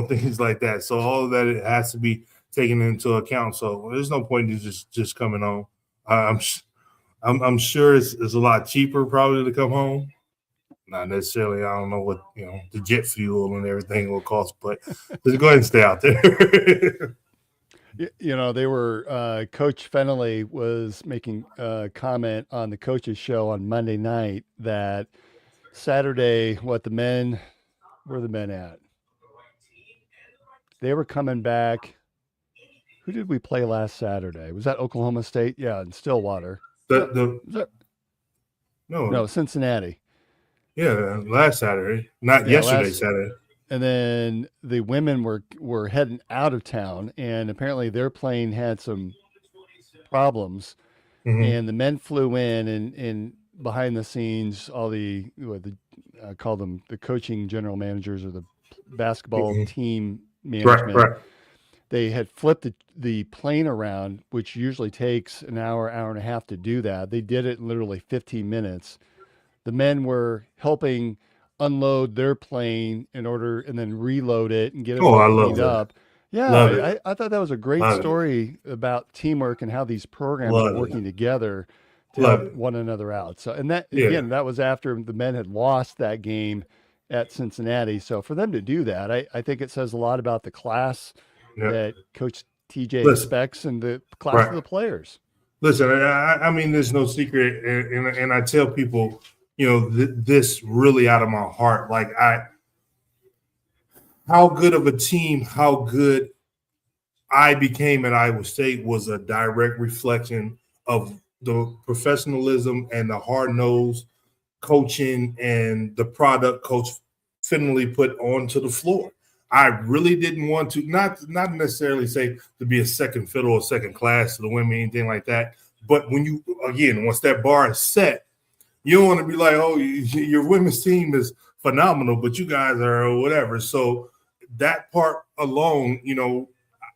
Speaker 5: things like that. So all of that, it has to be taken into account. So there's no point in just coming home. I'm sure it's a lot cheaper probably to come home. Not necessarily. I don't know what the jet fuel and everything will cost, but just go ahead and stay out there.
Speaker 4: They were Coach Fennelly was making a comment on the coaches show on Monday night that Saturday, where the men at? They were coming back. Who did we play last Saturday? Was that Oklahoma State? Yeah, in Stillwater. No, Cincinnati.
Speaker 5: Yeah, last Saturday, not yesterday, Saturday.
Speaker 4: And then the women were heading out of town, and apparently their plane had some problems. Mm-hmm. And the men flew in, and behind the scenes, all I call them the coaching general managers or the basketball mm-hmm. team management. Right. They had flipped the plane around, which usually takes an hour and a half to do that. They did it in literally 15 minutes. The men were helping unload their plane and then reload it and get it cleaned up. Yeah, I thought that was a great story about teamwork and how these programs are working together to help one another out. So, and that again, that was after the men had lost that game at Cincinnati. So for them to do that, I think it says a lot about the class that Coach TJ
Speaker 5: Listen.
Speaker 4: expects in the class
Speaker 5: Right.
Speaker 4: of the players.
Speaker 5: Listen, I mean, there's no secret, and I tell people, this really out of my heart. Like, how good of a team, how good I became at Iowa State was a direct reflection of the professionalism and the hard-nosed coaching and the product Coach Finley put onto the floor. I really didn't want to, not necessarily say to be a second fiddle or second class to the women, anything like that. But once that bar is set, you don't want to be like, oh, your women's team is phenomenal, but you guys are or whatever. So that part alone,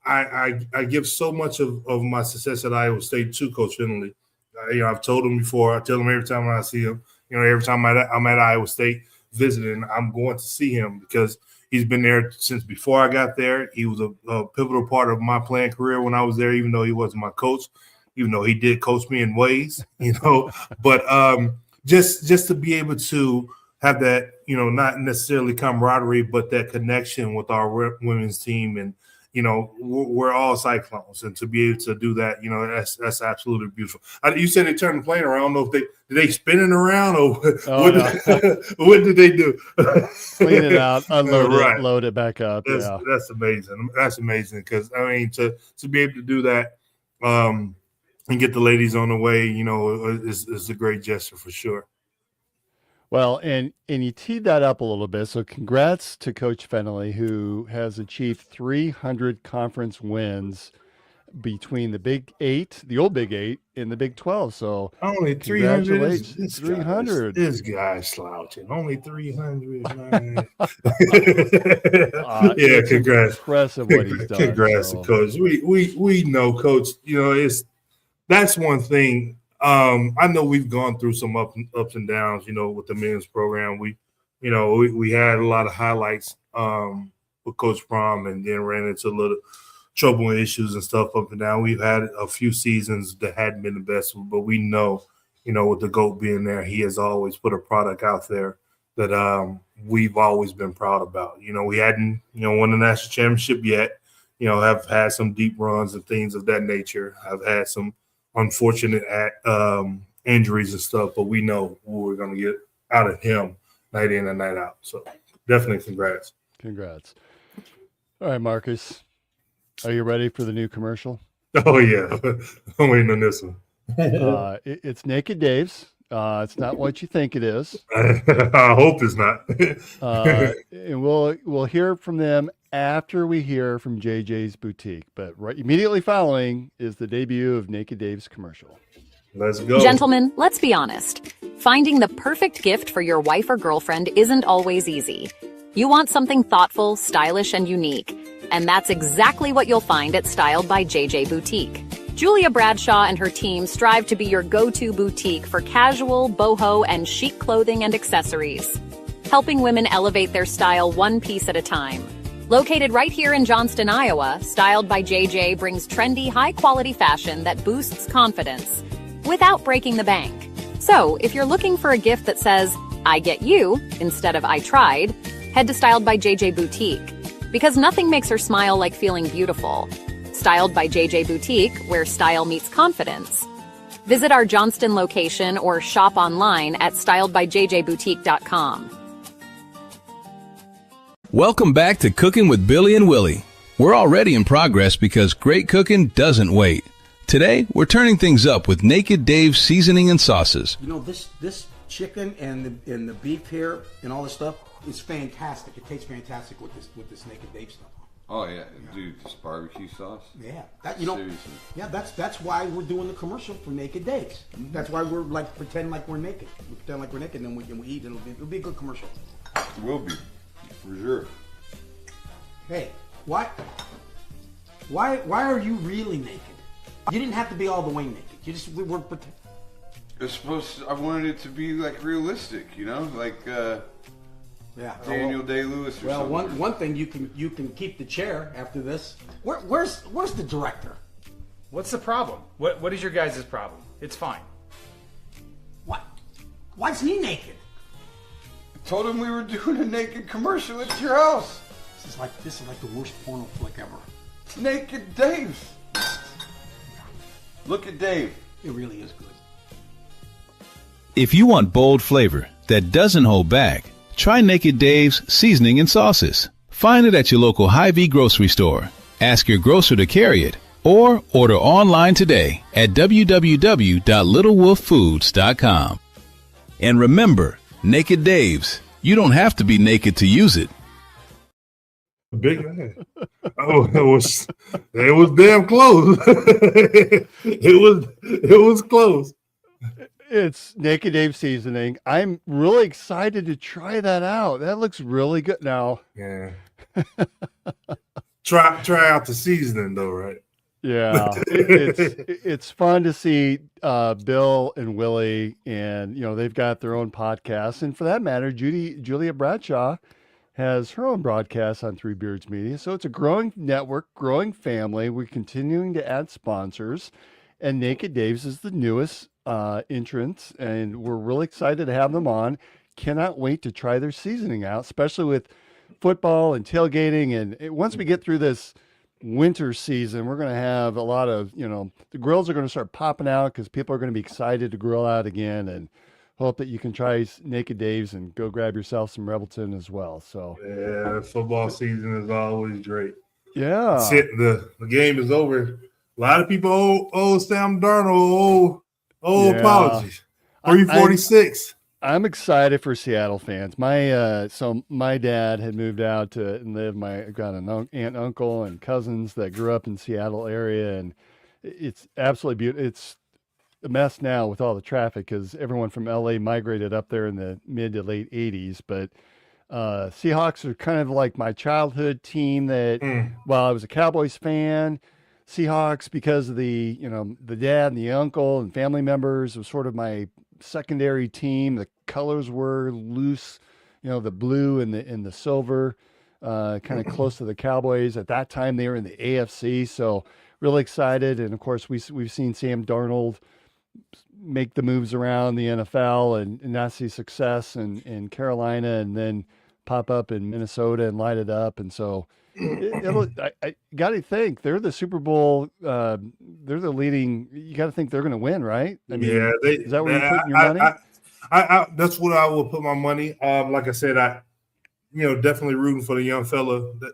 Speaker 5: I give so much of my success at Iowa State to Coach Finley. I've told him before. I tell him every time I see him. Every time I'm at Iowa State visiting, I'm going to see him because he's been there since before I got there. He was a pivotal part of my playing career when I was there, even though he wasn't my coach, even though he did coach me in ways, But just to be able to have that, not necessarily camaraderie, but that connection with our women's team. And, we're all Cyclones. And to be able to do that, that's absolutely beautiful. You said they turned the plane around. I don't know if did they spin it around or what did they do?
Speaker 4: Clean it out, unload
Speaker 5: Right.
Speaker 4: it, load it back up.
Speaker 5: That's amazing. That's amazing because, I mean, to be able to do that and get the ladies on the way, is a great gesture for sure.
Speaker 4: Well, and you teed that up a little bit. So congrats to Coach Finley, who has achieved 300 conference wins between the Big 8, the old Big 8, and the Big 12. So
Speaker 5: only 300.
Speaker 4: Congratulations. 300.
Speaker 5: This guy's slouching. Only 300. Man.
Speaker 4: It's
Speaker 5: Congrats.
Speaker 4: impressive what he's done.
Speaker 5: Congrats,
Speaker 4: so.
Speaker 5: Coach. We know, Coach. That's one thing. I know we've gone through some ups and downs, with the men's program. We had a lot of highlights with Coach Prom, and then ran into a little trouble and issues and stuff up and down. We've had a few seasons that hadn't been the best, but we know, with the GOAT being there, he has always put a product out there that we've always been proud about. We hadn't, won the national championship yet. Have had some deep runs and things of that nature. I've had some unfortunate injuries and stuff, but we know what we're going to get out of him night in and night out. So definitely congrats.
Speaker 4: Congrats. All right, Marcus, are you ready for the new commercial?
Speaker 5: Oh, yeah. I'm waiting on this one.
Speaker 4: It's Naked Dave's. It's not what you think it is.
Speaker 5: I hope it's not.
Speaker 4: And we'll hear from them after we hear from JJ's Boutique. But right immediately following is the debut of Naked Dave's commercial.
Speaker 5: Let's go.
Speaker 8: Gentlemen, let's be honest. Finding the perfect gift for your wife or girlfriend isn't always easy. You want something thoughtful, stylish, and unique. And that's exactly what you'll find at Styled by JJ Boutique. Julia Bradshaw and her team strive to be your go-to boutique for casual, boho, and chic clothing and accessories, helping women elevate their style one piece at a time. Located right here in Johnston, Iowa, Styled by JJ brings trendy, high-quality fashion that boosts confidence without breaking the bank. So, if you're looking for a gift that says, I get you, instead of I tried, head to Styled by JJ Boutique. Because nothing makes her smile like feeling beautiful. Styled by JJ Boutique, where style meets confidence. Visit our Johnston location or shop online at styledbyjjboutique.com.
Speaker 7: Welcome back to Cooking with Billy and Willie. We're already in progress because great cooking doesn't wait. Today, we're turning things up with Naked Dave's seasoning and sauces.
Speaker 9: This chicken and the beef here and all this stuff is fantastic. It tastes fantastic with this Naked Dave stuff.
Speaker 10: Oh yeah, dude, this barbecue sauce.
Speaker 9: Yeah,
Speaker 10: Seriously.
Speaker 9: Yeah, that's why we're doing the commercial for Naked Daves. That's why we're like pretend like we're naked. We pretend like we're naked, and then we eat. And it'll be a good commercial.
Speaker 10: It will be, for sure.
Speaker 9: Hey, why are you really naked? You didn't have to be all the way naked. We were pretend.
Speaker 10: It's supposed to, I wanted it to be like realistic, like
Speaker 9: Yeah,
Speaker 10: Daniel Day-Lewis or
Speaker 9: well,
Speaker 10: something.
Speaker 9: one thing you can keep the chair after this. Where's the director?
Speaker 11: What's the problem? What is your guys' problem? It's fine.
Speaker 9: What? Why's he naked?
Speaker 10: I told him we were doing a naked commercial at your house.
Speaker 9: This is like the worst porno flick ever.
Speaker 10: Naked Dave's. Look at Dave.
Speaker 9: It really is good.
Speaker 7: If you want bold flavor that doesn't hold back, try Naked Dave's seasoning and sauces. Find it at your local Hy-Vee grocery store. Ask your grocer to carry it or order online today at www.littlewolffoods.com. And remember, Naked Dave's, you don't have to be naked to use it.
Speaker 5: Big man. Oh, it was damn close. it was close.
Speaker 4: It's Naked Dave seasoning. I'm really excited to try that out. That looks really good. Now,
Speaker 5: Yeah. Try out the seasoning though, right?
Speaker 4: yeah, it's fun to see Bill and Willie, and they've got their own podcast, and for that matter, Julia Bradshaw has her own broadcast on Three Beards Media. So it's a growing network, growing family. We're continuing to add sponsors, and Naked Dave's is the newest entrance, and we're really excited to have them on. Cannot wait to try their seasoning out, especially with football and tailgating. And once we get through this winter season, we're going to have a lot of, the grills are going to start popping out because people are going to be excited to grill out again, and hope that you can try Naked Dave's and go grab yourself some Revelton as well. So
Speaker 5: Yeah, football season is always great.
Speaker 4: yeah,
Speaker 5: That's it. The game is over. A lot of people owe Sam Darnold
Speaker 4: Yeah.
Speaker 5: apologies. 346.
Speaker 4: I'm excited for Seattle fans. My dad had moved out to and lived. I've got an aunt, uncle, and cousins that grew up in Seattle area, and it's absolutely beautiful. It's a mess now with all the traffic because everyone from LA migrated up there in the mid to late 80s. But Seahawks are kind of like my childhood team that while I was a Cowboys fan, Seahawks, because of the dad and the uncle and family members, was sort of my secondary team. The colors were loose, the blue and the silver, kind of close to the Cowboys. At that time, they were in the AFC, so really excited. And of course, we've seen Sam Darnold make the moves around the NFL and not see success in Carolina, and then pop up in Minnesota and light it up. And so I got to think they're the Super Bowl. They're the leading. You got to think they're going to win, right? I mean,
Speaker 5: Yeah,
Speaker 4: is that where you're putting your money?
Speaker 5: I that's what I will put my money. Like I said, I definitely rooting for the young fella that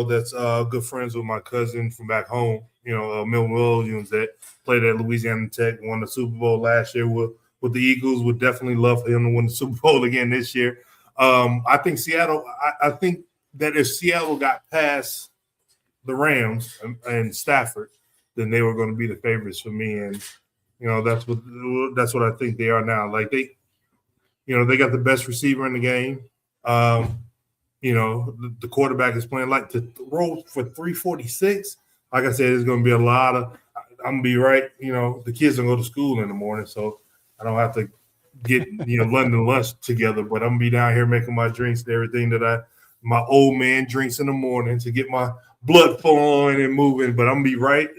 Speaker 5: that's good friends with my cousin from back home. Milton Williams that played at Louisiana Tech, won the Super Bowl last year with the Eagles. Would definitely love for him to win the Super Bowl again this year. I think Seattle. I think that if Seattle got past the Rams and Stafford, then they were going to be the favorites for me. And that's what I think they are now. Like they got the best receiver in the game. The quarterback is playing like to roll for 346. Like I said, there's going to be a lot of. I'm gonna be right. The kids don't go to school in the morning, so I don't have to get London lunch together. But I'm gonna be down here making my drinks and everything that my old man drinks in the morning to get my blood flowing and moving. But I'm gonna be right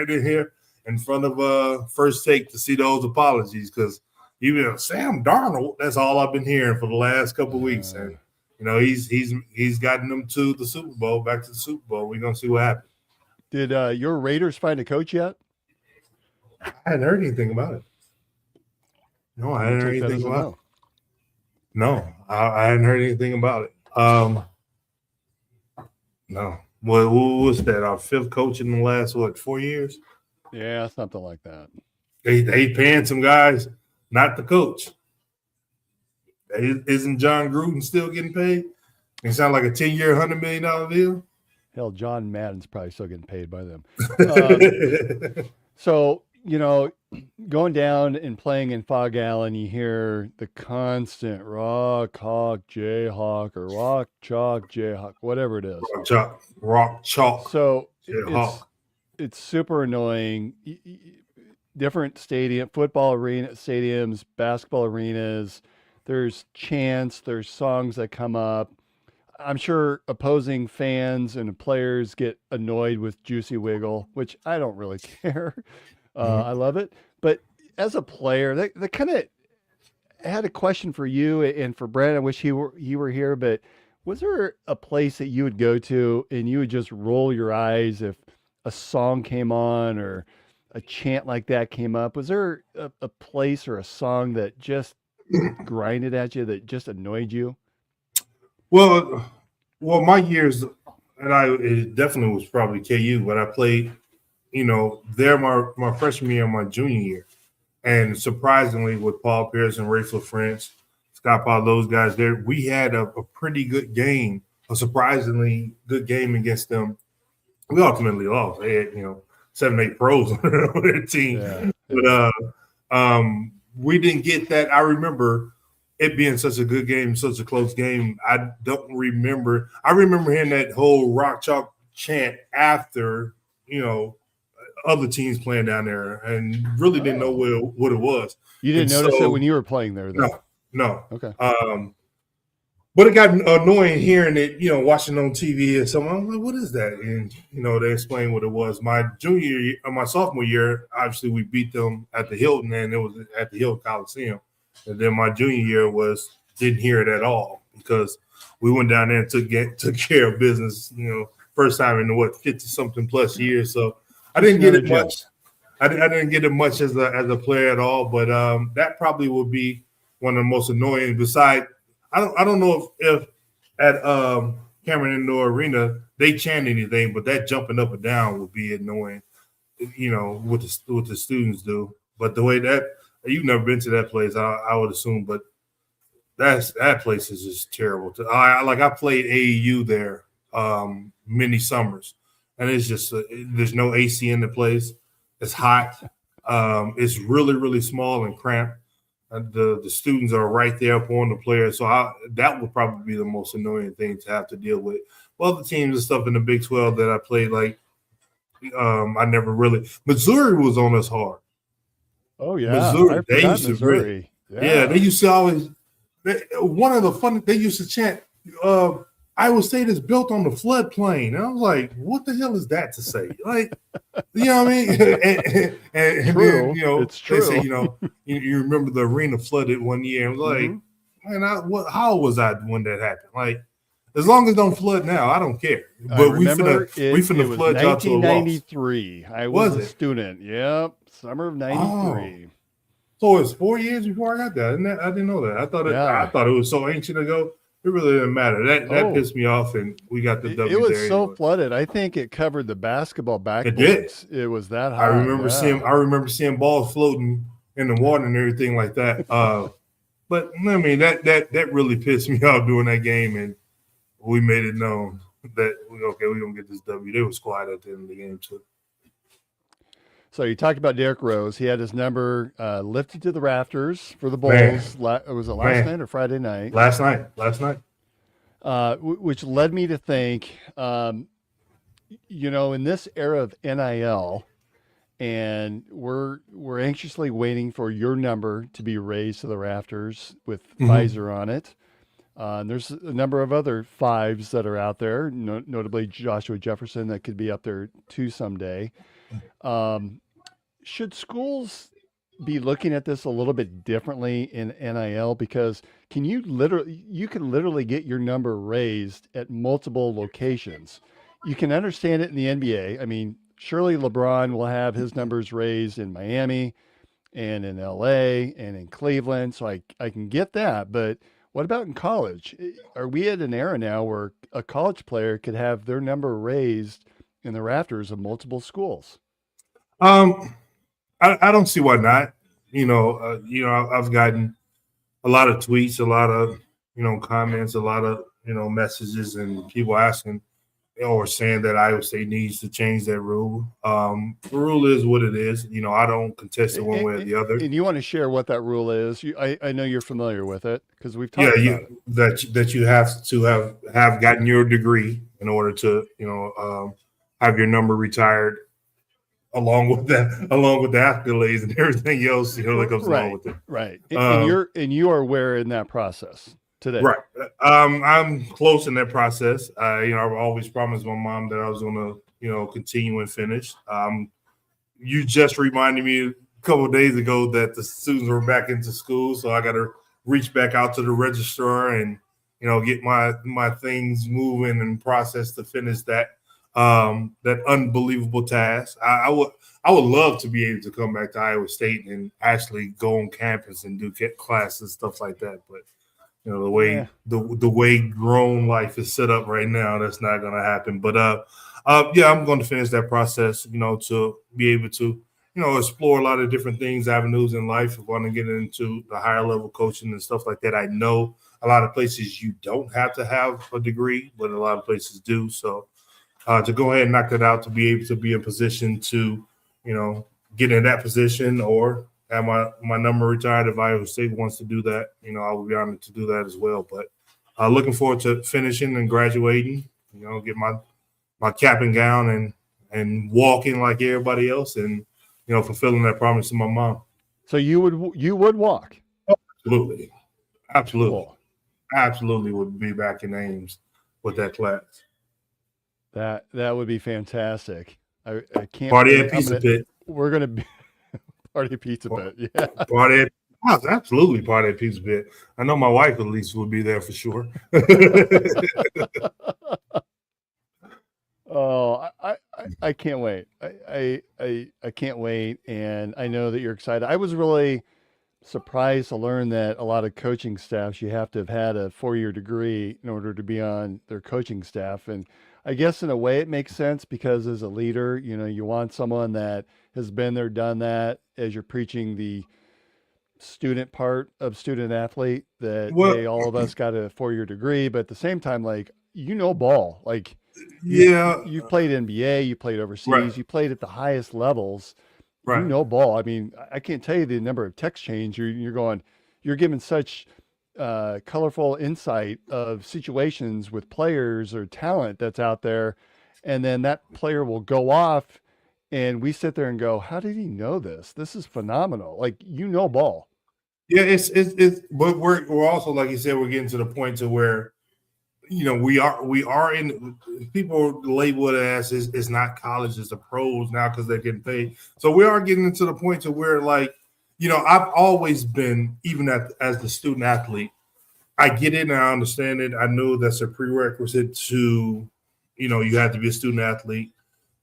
Speaker 5: in here in front of First Take to see those apologies, because Sam Darnold. That's all I've been hearing for the last couple of weeks, and he's gotten them to the Super Bowl, back to the Super Bowl. We're gonna see what happens.
Speaker 4: Did your Raiders find a coach yet?
Speaker 5: I hadn't heard anything about it. No, I hadn't heard anything about it. No, I hadn't heard anything about it. No. What was that? Our fifth coach in the last 4 years?
Speaker 4: Yeah, something like that.
Speaker 5: They paying some guys, not the coach. Isn't John Gruden still getting paid? It sounds like a 10-year, $100 million deal.
Speaker 4: Hell, John Madden's probably still getting paid by them. So, going down and playing in Fog Allen, you hear the constant rock, hawk, jayhawk, or rock, chalk, jayhawk, whatever it is.
Speaker 5: Rock, chalk.
Speaker 4: So
Speaker 5: it's
Speaker 4: super annoying. Different football arena stadiums, basketball arenas, there's chants, there's songs that come up. I'm sure opposing fans and players get annoyed with Juicy Wiggle, which I don't really care. I love it. But as a player, that kind of had a question for you and for Brandon. I wish he were here, but Was there a place that you would go to and you would just roll your eyes if a song came on or a chant like that came up? Was there a place or a song that just grinded at you, that just annoyed you?
Speaker 5: Well, my years, and it definitely was probably KU, but I played, there my freshman year and my junior year. And surprisingly, with Paul Pierce and Ray LaFrance, Scott Paul, those guys there, we had a pretty good game, a surprisingly good game against them. We ultimately lost. They had, 7, 8 pros on their team.
Speaker 4: Yeah.
Speaker 5: But we didn't get that. I remember it being such a good game, such a close game. I remember hearing that whole Rock Chalk chant after, other teams playing down there, and really didn't know what it was.
Speaker 4: You didn't notice it when you were playing there, though?
Speaker 5: No.
Speaker 4: Okay.
Speaker 5: But it got annoying hearing it, watching on TV or something. I'm like, what is that? And, they explained what it was. My sophomore year, obviously we beat them at the Hilton, and it was at the Hilton Coliseum. And then my junior year didn't hear it at all, because we went down there and took care of business, first time in 50-something plus years. So I didn't get it much. I didn't get it much as a player at all, but that probably would be one of the most annoying. Besides, I don't know if at Cameron Indoor Arena they chant anything, but that jumping up and down would be annoying. What the students do. But the way that you've never been to that place, I would assume, but that place is just terrible. I played AAU there many summers, and it's just there's no AC in the place. It's hot. It's really, really small and cramped. The students are right there upon the players, so that would probably be the most annoying thing to have to deal with. Well, the teams and stuff in the Big 12 that I played, I never really. Missouri was on us hard.
Speaker 4: Oh yeah,
Speaker 5: Missouri. They used
Speaker 4: Missouri.
Speaker 5: Yeah, they used to always. They used to chant. Iowa State is built on the floodplain. And I was like, what the hell is that to say? Like, you know what I mean? and
Speaker 4: true.
Speaker 5: Then,
Speaker 4: it's true.
Speaker 5: They say, you remember the arena flooded one year. I was like, man, how old was I when that happened? Like, as long as it don't flood now, I don't care. But we finna flood y'all to a loss.
Speaker 4: 1993. I was a student. Yep, summer of '93.
Speaker 5: So it's 4 years before I got that. I didn't know that. I thought it was so ancient ago. It really didn't matter. That pissed me off, and we got the W.
Speaker 4: It was
Speaker 5: there
Speaker 4: so
Speaker 5: anyway.
Speaker 4: Flooded. I think it covered the basketball backboards.
Speaker 5: It did.
Speaker 4: It was that high.
Speaker 5: I remember seeing balls floating in the water and everything like that. But I mean that really pissed me off during that game, and we made it known that we're gonna get this W. They was quiet at the end of the game too.
Speaker 4: So you talked about Derrick Rose. He had his number lifted to the rafters for the Bulls. Was it last night or Friday night?
Speaker 5: Last night.
Speaker 4: Which led me to think, in this era of NIL, and we're anxiously waiting for your number to be raised to the rafters with Pfizer on it. And there's a number of other fives that are out there, notably Joshua Jefferson that could be up there too someday. Should schools be looking at this a little bit differently in NIL? Because you can literally get your number raised at multiple locations. You can understand it in the NBA. I mean, surely LeBron will have his numbers raised in Miami and in LA and in Cleveland. So I can get that. But what about in college? Are we at an era now where a college player could have their number raised in the rafters of multiple schools?
Speaker 5: I don't see why not. I've gotten a lot of tweets, a lot of, comments, a lot of, messages and people asking or saying that Iowa State needs to change that rule. The rule is what it is. I don't contest it one way or the other.
Speaker 4: And you want to share what that rule is? I know you're familiar with it because we've talked about it.
Speaker 5: That you have to have gotten your degree in order to, have your number retired. Along with the accolades and everything else, that comes along with it.
Speaker 4: Right. And you are where in that process today?
Speaker 5: Right. I'm close in that process. I've always promised my mom that I was going to, continue and finish. You just reminded me a couple of days ago that the students were back into school, so I got to reach back out to the registrar and get my things moving and process to finish that that unbelievable task. I would love to be able to come back to Iowa State and actually go on campus and do classes, stuff like that. But the way the way grown life is set up right now, that's not going to happen. But I'm going to finish that process, to be able to explore a lot of different things, avenues in life. I want to get into the higher level coaching and stuff like that. I know a lot of places you don't have to have a degree, but a lot of places do. So to go ahead and knock that out, to be able to be in position to, get in that position or have my number retired if Iowa State wants to do that, I would be honored to do that as well. But looking forward to finishing and graduating, get my cap and gown and walking like everybody else and, fulfilling that promise to my mom.
Speaker 4: So you would walk?
Speaker 5: Absolutely.
Speaker 4: Cool.
Speaker 5: Absolutely would be back in Ames with that class.
Speaker 4: That would be fantastic. I can't
Speaker 5: party at Pizza Pit.
Speaker 4: We're gonna be party at Pizza Pit. Yeah.
Speaker 5: Absolutely party at Pizza Pit. I know my wife at least would be there for sure.
Speaker 4: Oh, I can't wait. I can't wait, and I know that you're excited. I was really surprised to learn that a lot of coaching staffs, you have to have had a 4-year degree in order to be on their coaching staff. And I guess in a way it makes sense because as a leader, you want someone that has been there, done that, as you're preaching the student part of student athlete, that hey, all of us got a 4-year degree, but at the same time, like, ball, like, you played NBA, you played overseas,
Speaker 5: right.
Speaker 4: You played at the highest levels,
Speaker 5: right.
Speaker 4: Ball. I mean, I can't tell you the number of text chains you're given such colorful insight of situations with players or talent that's out there. And then that player will go off and we sit there and go, how did he know this? This is phenomenal. Like, ball.
Speaker 5: Yeah, it's but we're also, like you said, we're getting to the point to where, we are in, people label it as it's not college, it's the pros now because they're getting paid. So we are getting into the point to where, like, I've always been, even as the student athlete, I get it and I understand it. I know that's a prerequisite to, you have to be a student athlete,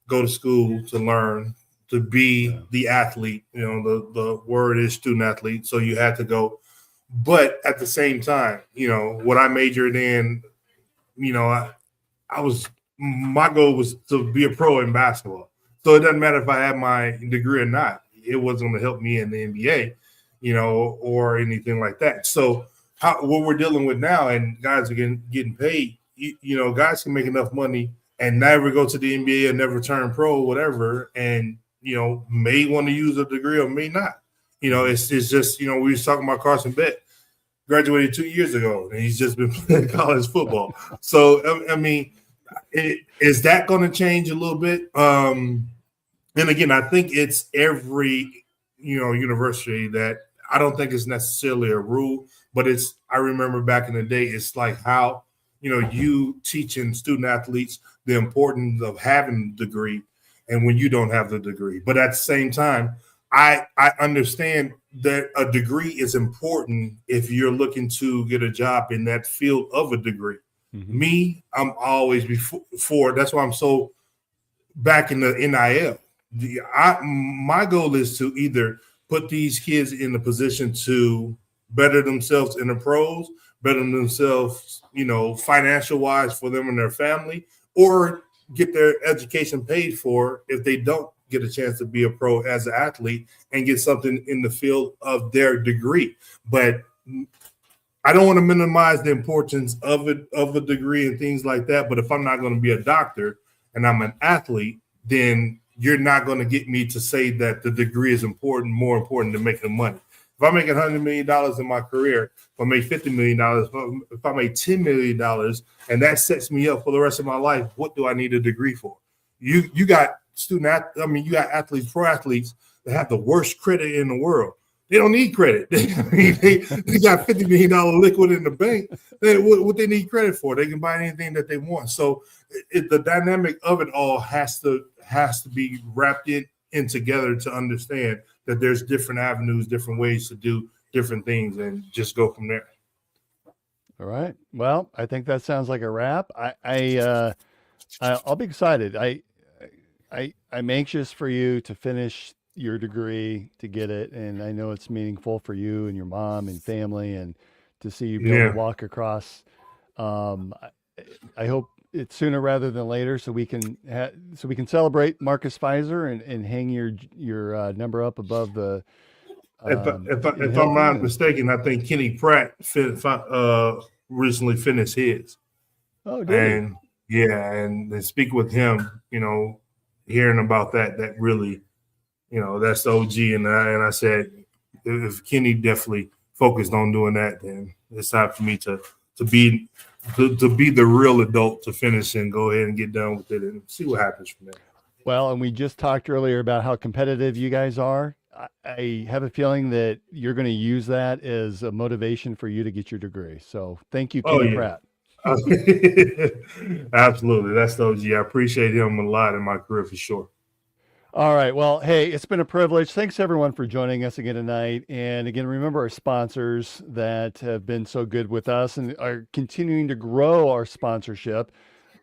Speaker 5: go to school to learn, to be the athlete. The word is student athlete, so you had to go. But at the same time, what I majored in, my goal was to be a pro in basketball. So it doesn't matter if I had my degree or not. It wasn't going to help me in the NBA, or anything like that. So what we're dealing with now, and guys are getting paid, guys can make enough money and never go to the NBA or never turn pro or whatever, and, may want to use a degree or may not. It's just, we was talking about Carson Beck. Graduated 2 years ago, and he's just been playing college football. So, I mean, is that going to change a little bit? And again, I think it's every, university that I don't think it's necessarily a rule, but I remember back in the day, it's like how, you teaching student athletes the importance of having a degree and when you don't have the degree. But at the same time, I understand that a degree is important if you're looking to get a job in that field of a degree. Mm-hmm. Me, I'm always before. That's why I'm so back in the NIL. My goal is to either put these kids in a position to better themselves in the pros, better themselves, financial wise for them and their family, or get their education paid for if they don't get a chance to be a pro as an athlete and get something in the field of their degree. But I don't want to minimize the importance of a degree and things like that. But if I'm not going to be a doctor and I'm an athlete, then you're not going to get me to say that the degree is more important than making money. If I make $100 million in my career, if I make $50 million, if I make $10 million, and that sets me up for the rest of my life, what do I need a degree for? You got you got athletes, pro athletes that have the worst credit in the world. They don't need credit. They got $50 million liquid in the bank. What they need credit for? They can buy anything that they want. So the dynamic of it all has to be wrapped in together to understand that there's different avenues, different ways to do different things, and just go from there.
Speaker 4: All right. Well, I think that sounds like a wrap. I'll be excited. I'm anxious for you to finish your degree, to get it, and I know it's meaningful for you and your mom and family, and to see you be able to walk across. I hope it's sooner rather than later, so we can celebrate Marcus Pfizer and hang your number up above the.
Speaker 5: If I'm not mistaken, I think Kenny Pratt recently finished his.
Speaker 4: Oh, did
Speaker 5: he? Yeah, and speak with him, hearing about that really, that's the OG. And I said, if Kenny definitely focused on doing that, then it's time for me to be the real adult, to finish and go ahead and get done with it and see what happens from there.
Speaker 4: Well, and we just talked earlier about how competitive you guys are. I have a feeling that you're going to use that as a motivation for you to get your degree. So thank you, Kenny Pratt.
Speaker 5: Absolutely. That's the OG. I appreciate him a lot in my career for sure.
Speaker 4: All right. Well, hey, it's been a privilege. Thanks everyone for joining us again tonight. And again, remember our sponsors that have been so good with us and are continuing to grow our sponsorship.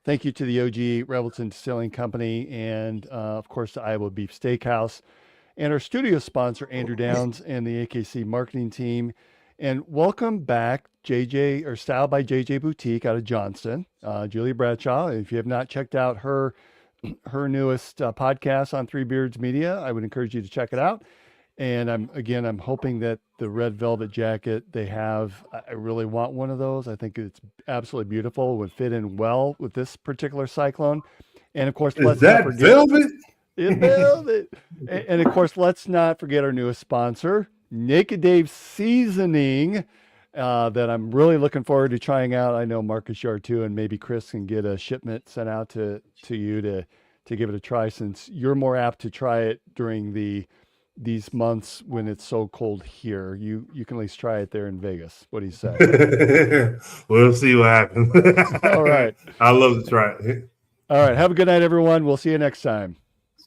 Speaker 4: Thank you to the OG Revelton Distilling Company and of course the Iowa Beef Steakhouse and our studio sponsor, Andrew Downs and the AKC marketing team. And welcome back, Style by JJ Boutique out of Johnston, Julia Bradshaw. If you have not checked out her newest podcast on Three Beards Media, I would encourage you to check it out. And I'm hoping that the red velvet jacket they have, I really want one of those. I think it's absolutely beautiful. It would fit in well with this particular cyclone. And of course, let's not forget
Speaker 5: velvet.
Speaker 4: Velvet. And of course, let's not forget our newest sponsor, Naked Dave Seasoning, that I'm really looking forward to trying out. I know Marcus Yard too, and maybe Chris can get a shipment sent out to you to give it a try, since you're more apt to try it during these months when it's so cold here. You can at least try it there in Vegas. What do you say?
Speaker 5: We'll see what happens.
Speaker 4: All right.
Speaker 5: I love to try it.
Speaker 4: All right. Have a good night, everyone. We'll see you next time.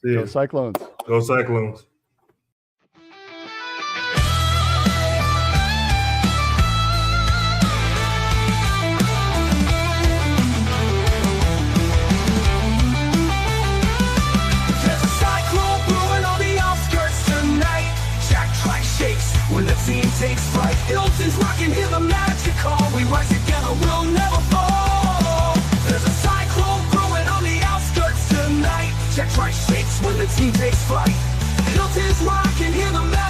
Speaker 5: See
Speaker 4: Go Cyclones.
Speaker 5: Go Cyclones.
Speaker 3: When the team takes flight, Hilton's rocking, hear the magic call. We rise together, we'll never fall. There's a cyclone brewing on the outskirts tonight. Jack Trice shakes when the team takes flight. Hilton's rocking, hear the magic